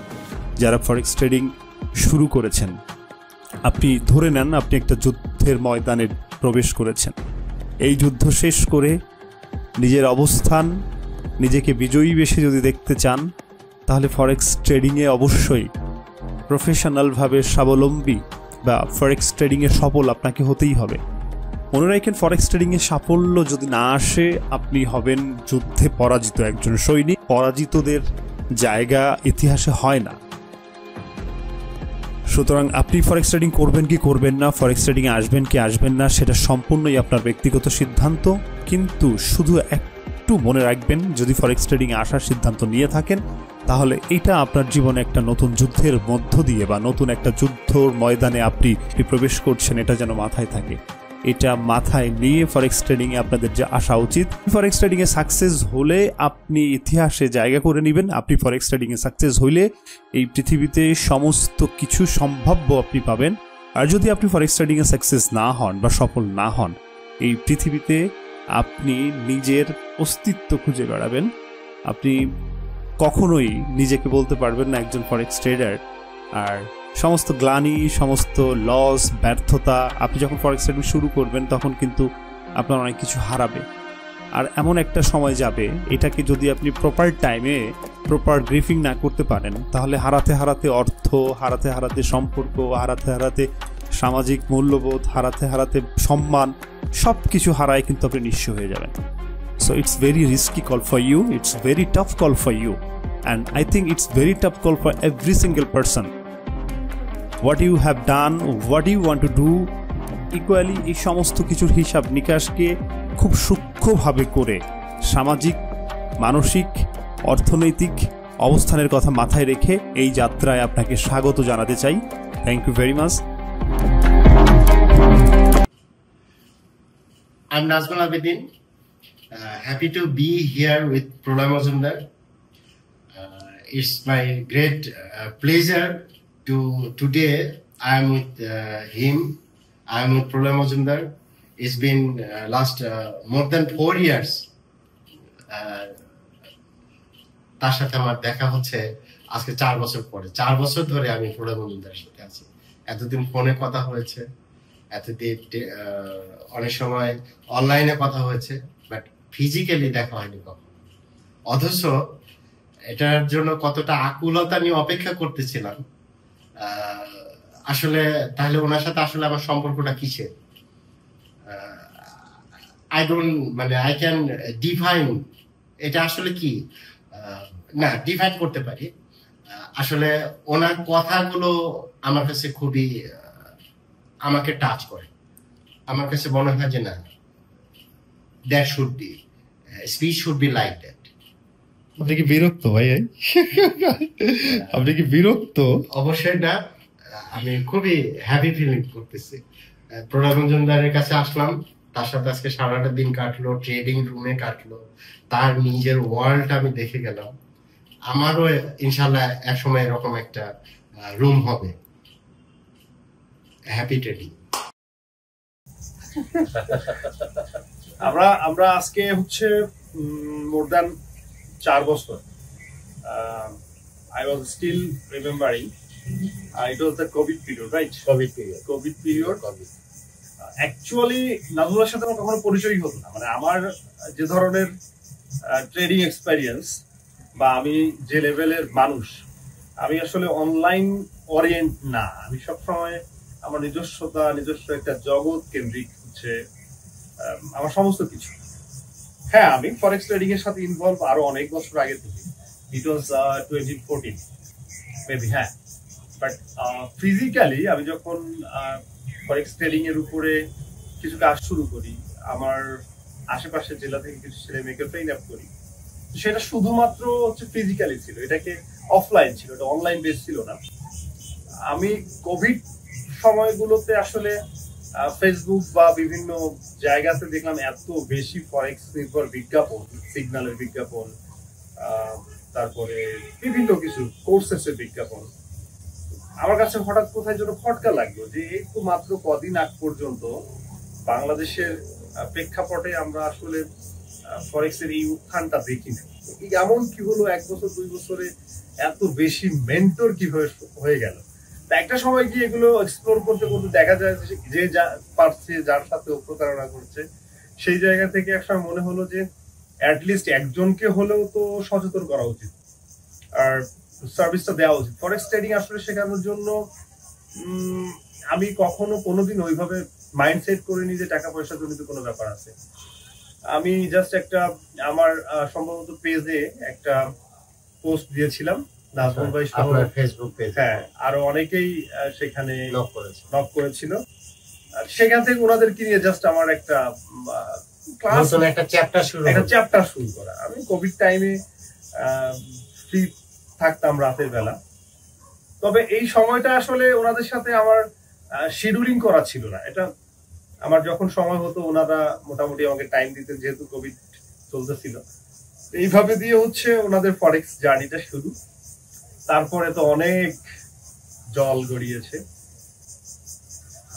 যারা ফরেক্স ট্রেডিং শুরু করেছেন, আপনি ধরে নেন আপনি একটা যুদ্ধের ময়দানে প্রবেশ করেছেন। এই যুদ্ধ শেষ করে নিজের অবস্থান, নিজেকে বিজয়ী বেশে যদি দেখতে চান, তাহলে ফরেক্স ট্রেডিংয়ে অবশ্যই প্রফেশনালভাবে স্বাবলম্বী বা ফরেক্স ট্রেডিংয়ে সফল আপনাকে হতেই হবে। মনে রাখেন, ফরেক্স ট্রেডিংয়ে সাফল্য যদি না আসে, আপনি হবেন যুদ্ধে পরাজিত একজন সৈনিক। পরাজিতদের জায়গা ইতিহাসে হয় না। সুতরাং আপনি ফরেক্স ট্রেডিং করবেন কি করবেন না, ফরেক্স ট্রেডিংয়ে আসবেন কি আসবেন না, সেটা সম্পূর্ণই আপনার ব্যক্তিগত সিদ্ধান্ত। কিন্তু শুধু একটু মনে রাখবেন, যদি ফরেক্স ট্রেডিংয়ে আসার সিদ্ধান্ত নিয়ে থাকেন, তাহলে এটা আপনার জীবনে একটা নতুন যুদ্ধের মধ্য দিয়ে বা নতুন একটা যুদ্ধর ময়দানে আপনি প্রবেশ করছেন, এটা যেন মাথায় থাকে। এটা মাথায় নিয়ে ফরেক্স ট্রেডিংয়ে আপনাদের যে আসা উচিত। ফরেক্স ট্রেডিংয়ে সাকসেস হলে আপনি ইতিহাসে জায়গা করে নেবেন। আপনি ফরেক্স ট্রেডিংয়ে সাকসেস হইলে এই পৃথিবীতে সমস্ত কিছু সম্ভাব্য আপনি পাবেন। আর যদি আপনি ফরেক্স ট্রেডিংয়ে সাকসেস না হন বা সফল না হন, এই পৃথিবীতে আপনি নিজের অস্তিত্ব খুঁজে বেড়াবেন। আপনি কখনোই নিজেকে বলতে পারবেন না একজন ফরেক্স ট্রেডার। আর সমস্ত গ্লানি, সমস্ত লস, ব্যর্থতা, আপনি যখন ফরেক্স ট্রেডিং শুরু করবেন তখন কিন্তু আপনার অনেক কিছু হারাবে। আর এমন একটা সময় যাবে, এটাকে যদি আপনি প্রপার টাইমে প্রপার গ্রিফিং না করতে পারেন, তাহলে হারাতে হারাতে অর্থ, হারাতে হারাতে সম্পর্ক, হারাতে হারাতে সামাজিক মূল্যবোধ, হারাতে হারাতে সম্মান, সব কিছু হারায় কিন্তু আপনি নিঃস্ব হয়ে যাবেন। So it's very risky call for you, it's very tough call for you. and I think it's very tough call for every single person. What you have done, what you want to do, equally এই সমস্ত কিছুর হিসাব নিকাশকে খুব সূক্ষ্মভাবে করে সামাজিক, মানসিক, অর্থনৈতিক অবস্থানের কথা মাথায় রেখে এই যাত্রায় আপনাকে স্বাগত জানাতে চাই। Thank you very much. I'm Nazmul Abedin. Happy to be here with Prolay Majumdar. It's my great pleasure to today I'm with him. I'm with Prolay Majumdar. It's been last more than 4 years. তার সাথে আমার দেখা হচ্ছে আজকে 4 বছর পরে। 4 বছর ধরে আমি প্রলয় মজুমদারের সাথে আছি। এতদিন ফোনে কথা হয়েছে, এতদিন অনেক সময় অনলাইনে কথা হয়েছে, বাট ফিজিক্যালি দেখা হয়নি কখনো। অথচ এটার জন্য কতটা আকুলতা নিয়ে অপেক্ষা করতেছিলাম। আসলে তাহলে ওনার সাথে আসলে আমার সম্পর্কটা কিসের? আই ক্যান ডিফাইন এটা আসলে কি না, ডিফাইন করতে পারি। আসলে ওনার কথাগুলো আমার কাছে খুবই আমাকে টাচ করে। আমার কাছে মনে হয় যে না, that should be speech should be like that. আপনি কি বিরক্ত ভাই? আপনি কি বিরক্ত? অবশ্যই না, আমি খুবই হ্যাপি ফিলিং করতেছি। প্রলয় মজুমদারের কাছে আসলাম, তার সাথে আজকে সারাটা দিন কাটলো, ট্রেডিং রুমে কাটলো, তার নিজের ওয়ার্ল্ড আমি দেখে গেলাম। আমারও ইনশাল্লাহ একসময় এরকম একটা রুম হবে। Happy trading. আমরা আজকে হচ্ছে মোর দ্যান 4 বছর, I was still remembering it was the COVID period, right? COVID period. Actually নাজমুলের সাথে আমার কখনো পরিচয়ই হতো না। মানে আমার যে ধরনের ট্রেডিং এক্সপেরিয়েন্স বা আমি যে লেভেলের মানুষ, আমি আসলে অনলাইন ওরিয়েন্ট না। আমি সবসময় আমার নিজস্ব একটা জগৎ কেন্দ্রিক হচ্ছে আমার সমস্ত কিছু। হ্যাঁ, আমি ফরেক্স ট্রেডিং এর সাথে ইনভলভ আরো অনেক বছর আগে থেকে। ইট ওয়াজ 2014 মেবি। হ্যাঁ, বাট ফিজিক্যালি আমি যখন ফরেক্স ট্রেডিং এর উপরে কিছু কাজ শুরু করি, আমার আশেপাশের জেলা থেকে কিছু ছেলে মেয়েকে ট্রেন আপ করি, সেটা শুধুমাত্র হচ্ছে ফিজিক্যালি ছিল, এটাকে অফলাইন ছিল, এটা অনলাইন বেস ছিল না। আমি কোভিড সময়গুলোতে আসলে ফেসবুক বা বিভিন্ন জায়গাতে দেখলাম এত বেশি ফরেক্স নির্ভর বিজ্ঞাপন, সিগন্যালের বিজ্ঞাপন, তারপরে বিভিন্ন কিছু কোর্সেসের বিজ্ঞাপন। আমার কাছে হঠাৎ কোথায় যেন ফটকা লাগলো যে এই তো মাত্র কদিন আগ পর্যন্ত বাংলাদেশের প্রেক্ষাপটে আমরা আসলে ফরেক্সের এই উত্থানটা দেখি না। এমন কি হলো 1 বছর 2 বছরে এত বেশি মেন্টর কিভাবে হয়ে গেল? একটা সময় গিয়ে এগুলো এক্সপ্লোর করতে করতে দেখা যায় যে যা পারছে, যার সাথে প্রতারণা করছে, সেই জায়গা থেকে একসময় মনে হলো যে অ্যাটলিস্ট একজনকে হলেও তো সচেতন করা উচিত আর সার্ভিসটা দেওয়া উচিত। ফরেক্স ট্রেডিং আসলে শেখানোর জন্য আমি কখনো কোনোদিন ওইভাবে মাইন্ডসেট করিনি যে টাকা পয়সা জনিত কোনো ব্যাপার আছে। আমি জাস্ট একটা আমার সম্ভবত পেজে একটা পোস্ট দিয়েছিলাম, নাজমুল ভাই সহ ফেসবুক পেজ, হ্যাঁ, আরো অনেকেই সেখানে নক করেছিল। সেখান থেকে ওনাদেরকে নিয়ে জাস্ট আমার একটা ক্লাস, একটা চ্যাপ্টার শুরু করা। আমি কোভিড টাইমে ফ্রি থাকতাম রাতের বেলা, তবে এই সময়টা আসলে ওনাদের সাথে আমার শিডিউলিং করা ছিল না। এটা আমার যখন সময় হতো ওনারা মোটামুটি আমাকে টাইম দিতেন, যেহেতু কোভিড চলতেছিল। এইভাবে দিয়ে হচ্ছে ওনাদের ফরেক্স জার্নিটা শুরু। তারপরে তো অনেক জল গড়িয়েছে,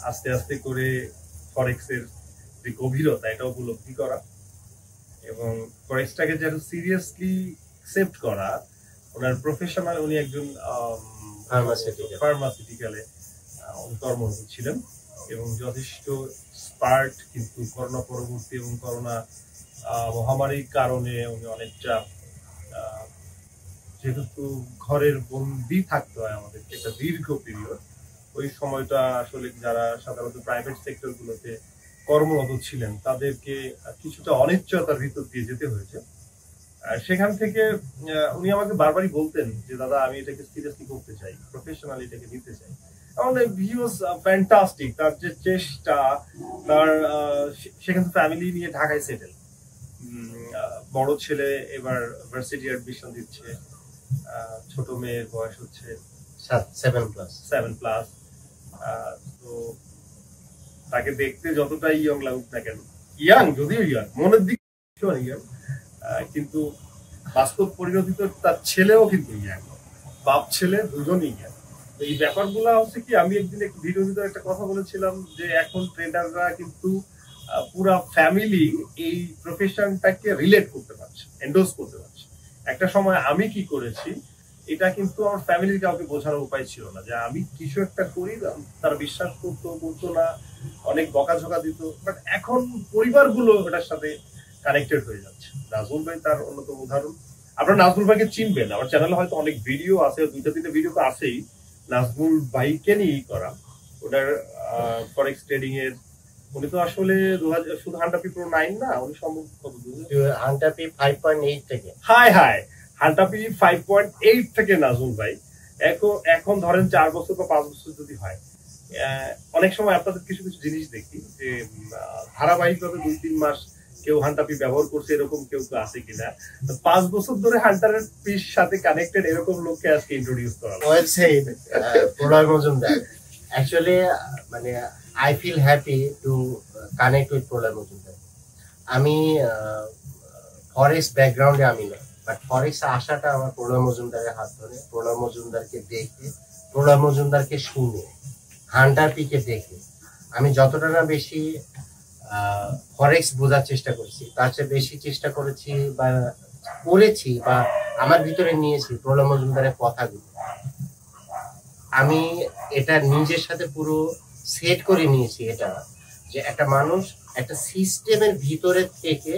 আস্তে আস্তে করে ফরেক্সের যে গভীরতা এটা উপলব্ধি করা এবং ফরেক্সটাকে যেন সিরিয়াসলি অ্যাকসেপ্ট করা। ওনার প্রফেশনাল, উনি একজন ফার্মাসিউটিক্যালে কর্মরত ছিলেন এবং যথেষ্ট স্পার্ট, কিন্তু করোনা পরবর্তী এবং করোনা মহামারীর কারণে উনি অনেকটা, যেহেতু ঘরের বন্দি থাকতে হয় আমাদেরকে একটা দীর্ঘ পিরিয়ড, ওই সময়টা আসলে যারা সাধারণত প্রাইভেট সেক্টর গুলোতে কর্মরত ছিলেন তাদেরকে কিছুটা অনিশ্চয়তার ভিতর দিয়ে যেতে হয়েছে। সেখান থেকে উনি আমাকে বারবারই বলতেন যে দাদা আমি এটাকে সিরিয়াসলি করতে চাই, প্রফেশনালি এটাকে নিতে চাই। হি ওয়াজ ফ্যান্টাস্টিক। তার যে চেষ্টা, তার সেখানে ফ্যামিলি নিয়ে ঢাকায় সেটেল, বড় ছেলে এবার ভার্সিটি অ্যাডমিশন দিচ্ছে, ছোট মেয়ের বয়স হচ্ছে 7+। তো তাকে দেখতে যতটাই ইয়ং লাগুক না কেন, ইয়াং যদিও ইয়াং, মনের দিক ইয়াং, কিন্তু বাস্তব পরিণতিতে তার ছেলেও কিন্তু ইয়াং, বাপ ছেলে দুজনই ইয়াং। তো এই ব্যাপারগুলা হচ্ছে কি, আমি একদিন একটা ভিডিওর ভিতরে একটা কথা বলেছিলাম যে এখন ট্রেডাররা কিন্তু পুরা ফ্যামিলি এই প্রফেশনটাকে রিলেট করতে পারছে, এন্ডোর্স করতে পারছে। একটা সময় আমি কি করেছি এটা কিন্তু আমার ফ্যামিলির কাউকে বোঝানোর উপায় ছিল না, যে আমি কিছু একটা করি তারা বিশ্বাস করতো না, অনেক বকাঝকা দিত। বাট এখন পরিবারগুলো এটার সাথে কানেক্টেড হয়ে যাচ্ছে। নাজমুল ভাই তার অন্যতম উদাহরণ। আপনারা নাজমুল ভাইকে চিনবেন, আমার চ্যানেলে হয়তো অনেক ভিডিও আছে, 2-3 ভিডিও তো আছেই নাজমুল ভাইকে নিয়েই করা। ওটার ফরেক্স ট্রেডিং এর উনি তো আসলে 2000 শুধু হান্টাপি প্রো 9 না, উনি সম্ভবত হান্টাপি 5.8 থেকে হাই হান্টাপি 5.8 থেকে নাজমুল ভাই এখন ধরেন 4 বছর বা 5 বছর যদি হয়, অনেক সময় আপনাদের কিছু কিছু জিনিস দেখি যে ধারাবাহিকভাবে 2-3 মাস কেউ হান্টাপি ব্যবহার করছে, এরকম কেউ আছে কিনা। 5 বছর ধরে হান্টারের পিস সাথে কানেক্টেড এরকম লোককে আজকে ইন্ট্রোডিউস করা হলো। ওয়েল সেড প্রলয় মজুমদার। অ্যাকচুয়ালি মানে I feel happy to connect with প্রলয় মজুমদার। আমি ফরেক্স ব্যাকগ্রাউন্ডে আমি না, বাট ফরেক্স আসাটা আমার প্রলয় মজুমদারের হাত ধরে, প্রলয় মজুমদারকে দেখে, প্রলয় মজুমদারকে শুনে, হান্টার পিকে দেখে আমি যতটা না বেশি ফরেক্স বোঝার চেষ্টা করেছি, তার চেয়ে বেশি চেষ্টা করেছি বা আমার ভিতরে নিয়েছি প্রলয় মজুমদারের কথাগুলো। আমি এটা নিজের সাথে পুরো সেট করে নিয়েছি, এটা যে একটা মানুষ একটা সিস্টেমের ভিতরে থেকে,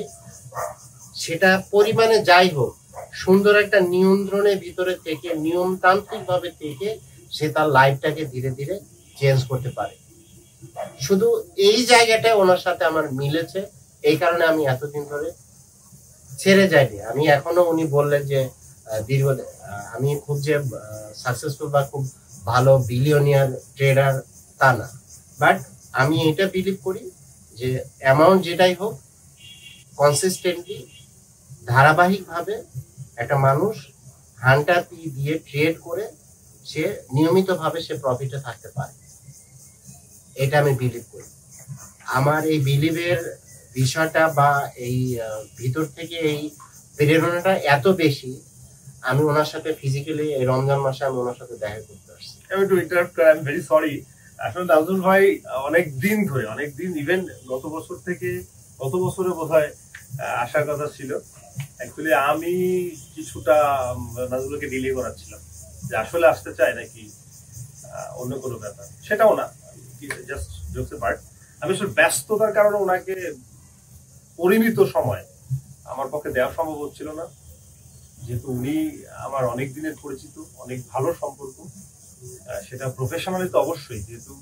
সেটা পরিমাণে যাই হোক, সুন্দর একটা নিয়ন্ত্রণের ভিতরে থেকে, নিয়মতান্ত্রিক ভাবে থেকে সে তার লাইফটাকে ধীরে ধীরে চেঞ্জ করতে পারে। শুধু এই জায়গাটা ওনার সাথে আমার মিলেছে, এই কারণে আমি এতদিন ধরে ছেড়ে যাইনি। আমি এখনো, উনি বললেন যে আমি খুব যে সাকসেসফুল বা খুব ভালো বিলিয়নিয়ার ট্রেডার তা না, বাট আমি এটা বিলিভ করি যে অ্যামাউন্ট যেটাই হোক, কনসিস্টেন্টলি ধারাবাহিকভাবে একটা মানুষ হান্টার পি দিয়ে ট্রেড করে সে নিয়মিতভাবে সে প্রফিটে থাকতে পারে, এটা আমি বিলিভ করি। আমার এই বিলিভের বিষয়টা বা এই ভিতর থেকে এই প্রেরণাটা এত বেশি, আমি ওনার সাথে ফিজিক্যালি এই রমজান মাসে আমি ওনার সাথে দেখা করতে আসছি। আমি একটু ইন্টারাপ্ট করি, আই এম ভেরি সরি। আসলে নাজমুল ভাই অনেক দিন ইভেন গত বছরে বোধহয় আসার কথা ছিল। অ্যাকচুয়ালি আমি কিছুটা নাজমুলকে ডিলে করাচ্ছিলাম যে আসলে আসতে চায় নাকি অন্য কোনো ব্যাপার, সেটাও না, জাস্ট জোকস পার্ট। আমি আসলে ব্যস্ততার কারণে ওনাকে পরিমিত সময় আমার পক্ষে দেওয়া সম্ভব হচ্ছিল না, যেহেতু উনি আমার অনেক দিনের পরিচিত, অনেক ভালো সম্পর্ক, সেটা প্রফেশনালি তো অবশ্যই, যেহেতু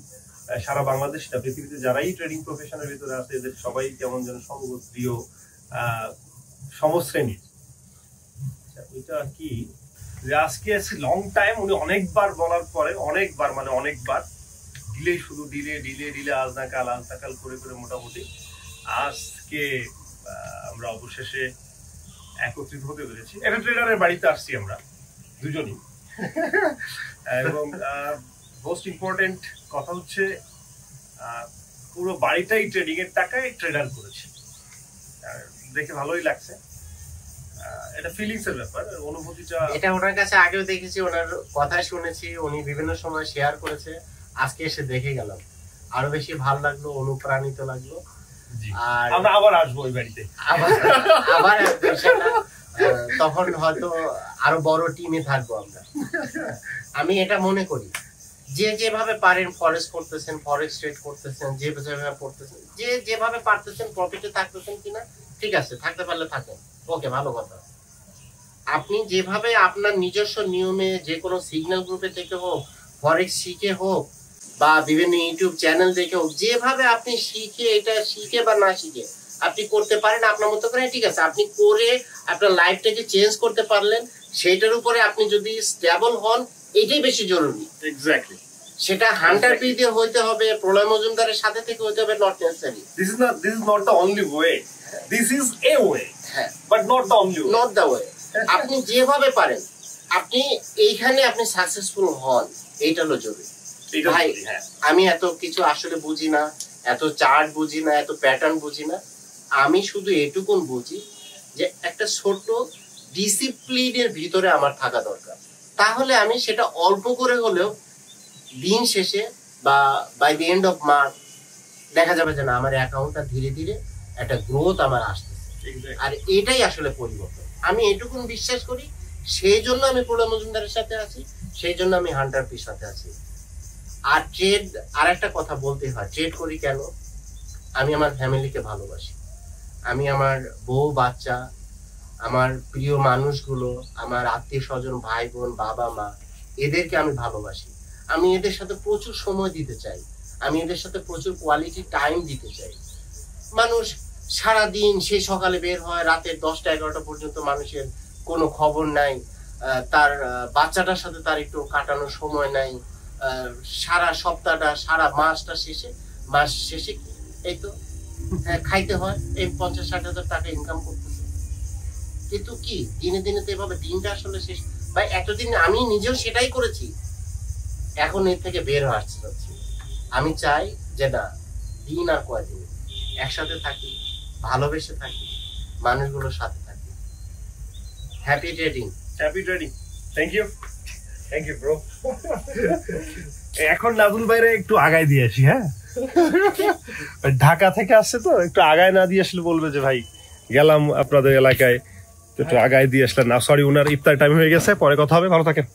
সারা বাংলাদেশ না, পৃথিবীতে যারাই ট্রেডিং প্রফেশনের ভিতরে আছে এদের সবাই কেমন যেন সমগোত্রীয়, সমশ্রেণীর। ওইটা কি যে আজকে লং টাইম উনি অনেকবার বলার পরে অনেকবার ডিলে আজ না কাল করে মোটামুটি আজকে আমরা অবশেষে একত্রিত হতে পেরেছি। একটা ট্রেডারের বাড়িতে আসছি আমরা দুজনই এবং মোস্ট ইম্পর্টেন্ট কথা হচ্ছে পুরো বাড়িটাই ট্রেডিং এর টাকায় ট্রেডার করেছে, দেখে ভালোই লাগছে। এটা ফিলিংস এর ব্যাপার, অনুভূতিটা এটা ওনার কাছে আগেও দেখেছি, ওনার কথা শুনেছি, উনি বিভিন্ন সময় শেয়ার করেছে, আজকে এসে দেখে গেলাম, আরো বেশি ভালো লাগলো, অনুপ্রাণিত লাগলো। আর আমরা আবার আসবো ওই বাড়িতে, আবার তখন হয়তো আরো বড় টিমে থাকবো আমরা। আমি এটা মনে করি যে যেভাবে পারেন ফরেক্স করতেছেন, ফরেক্স ট্রেড করতেছেন, যেভাবে পড়তেছেন, যেভাবে পারতেছেন, প্রফিটে থাকতেছেন কিনা, ঠিক আছে, থাকতে পারলে থাকেন, ওকে, ভালো কথা। আপনি যেভাবে আপনার নিজস্ব নিয়মে যে কোনো সিগন্যাল গ্রুপে থেকে হোক, ফরেক্স শিখে হোক, বা বিভিন্ন ইউটিউব চ্যানেল দেখে হোক, যেভাবে আপনি এটা শিখে বা না শিখে আপনি করতে পারেন আপনার মতো করে, ঠিক আছে, আপনি করে আপনার লাইফটাকে চেঞ্জ করতে পারলেন, সেটার উপরে আপনি যদি স্টেবল হন, এটাই বেশি জরুরি। এক্স্যাক্টলি। সেটা হান্টার পি দিয়ে হইতে হবে, প্রলয় মজুমদারের সাথে থেকে হইতে হবে, not necessary. This is not the only way, this is a way, হ্যাঁ, but not the only way, not the way. আপনি যেভাবে পারেন আপনি এইখানে আপনি সাকসেসফুল হন, এইটা হলো জরুরি। ভাই আমি এত কিছু আসলে বুঝি না, এত চার্ট বুঝি না, এত প্যাটার্ন বুঝি না, আমি শুধু এটুকুন বুঝি যে একটা ছোট ডিসিপ্লিনের ভিতরে আমার থাকা দরকার। তাহলে আমি সেটা অল্প করে হলেও দিন শেষে বা by the end of month দেখা যাবে যে না আমার অ্যাকাউন্টটা ধীরে ধীরে একটা গ্রোথ আমার আসতেছে। আর এটাই আসলে পরিবর্তন, আমি এটুকুন বিশ্বাস করি। সেই জন্য আমি প্রলয় মজুমদারের সাথে আছি, সেই জন্য আমি হান্টার পির সাথে আছি। আর ট্রেড, আর একটা কথা বলতে হয়, ট্রেড করি কেন? আমি আমার ফ্যামিলিকে ভালোবাসি, আমি আমার বউ বাচ্চা, আমার প্রিয় মানুষগুলো, আমার আত্মীয় স্বজন, ভাই বোন, বাবা মা, এদেরকে আমি ভালোবাসি। আমি এদের সাথে প্রচুর সময় দিতে চাই, আমি এদের সাথে প্রচুর কোয়ালিটি টাইম দিতে চাই। মানুষ সারাদিন সে সকালে বের হয়, রাতের 10টা 11টা পর্যন্ত মানুষের কোনো খবর নাই, তার বাচ্চাটার সাথে তার একটু কাটানোর সময় নাই, সারা সপ্তাহটা সারা মাস শেষে এই তো খাইতে হয়, এই 50-60 হাজার টাকা ইনকাম করতেছে। কিন্তু কি দিনে দিনে তো এভাবে দিনটা আসলে শেষ। ভাই এতদিন আমি নিজেও সেটাই করেছি, এখন এর থেকে বের হয়ে আসতে চাচ্ছি। আমি চাই যে না, দিন আর কয়দিন একসাথে থাকি, ভালোবেসে থাকি, মানুষগুলোর সাথে থাকি। Happy trading. Happy trading. Thank you bro. এখন নাজুল ভাইরে একটু আগায় দিয়ে আসি। হ্যাঁ, ঢাকা থেকে আসছে তো, একটু আগায় না দিয়ে আসলে বলবে যে ভাই গেলাম আপনাদের এলাকায়, একটু আগায় দিয়ে আসলে না। সরি, ওনার ইফতার টাইম হয়ে গেছে, পরে কথা হবে, ভালো থাকেন।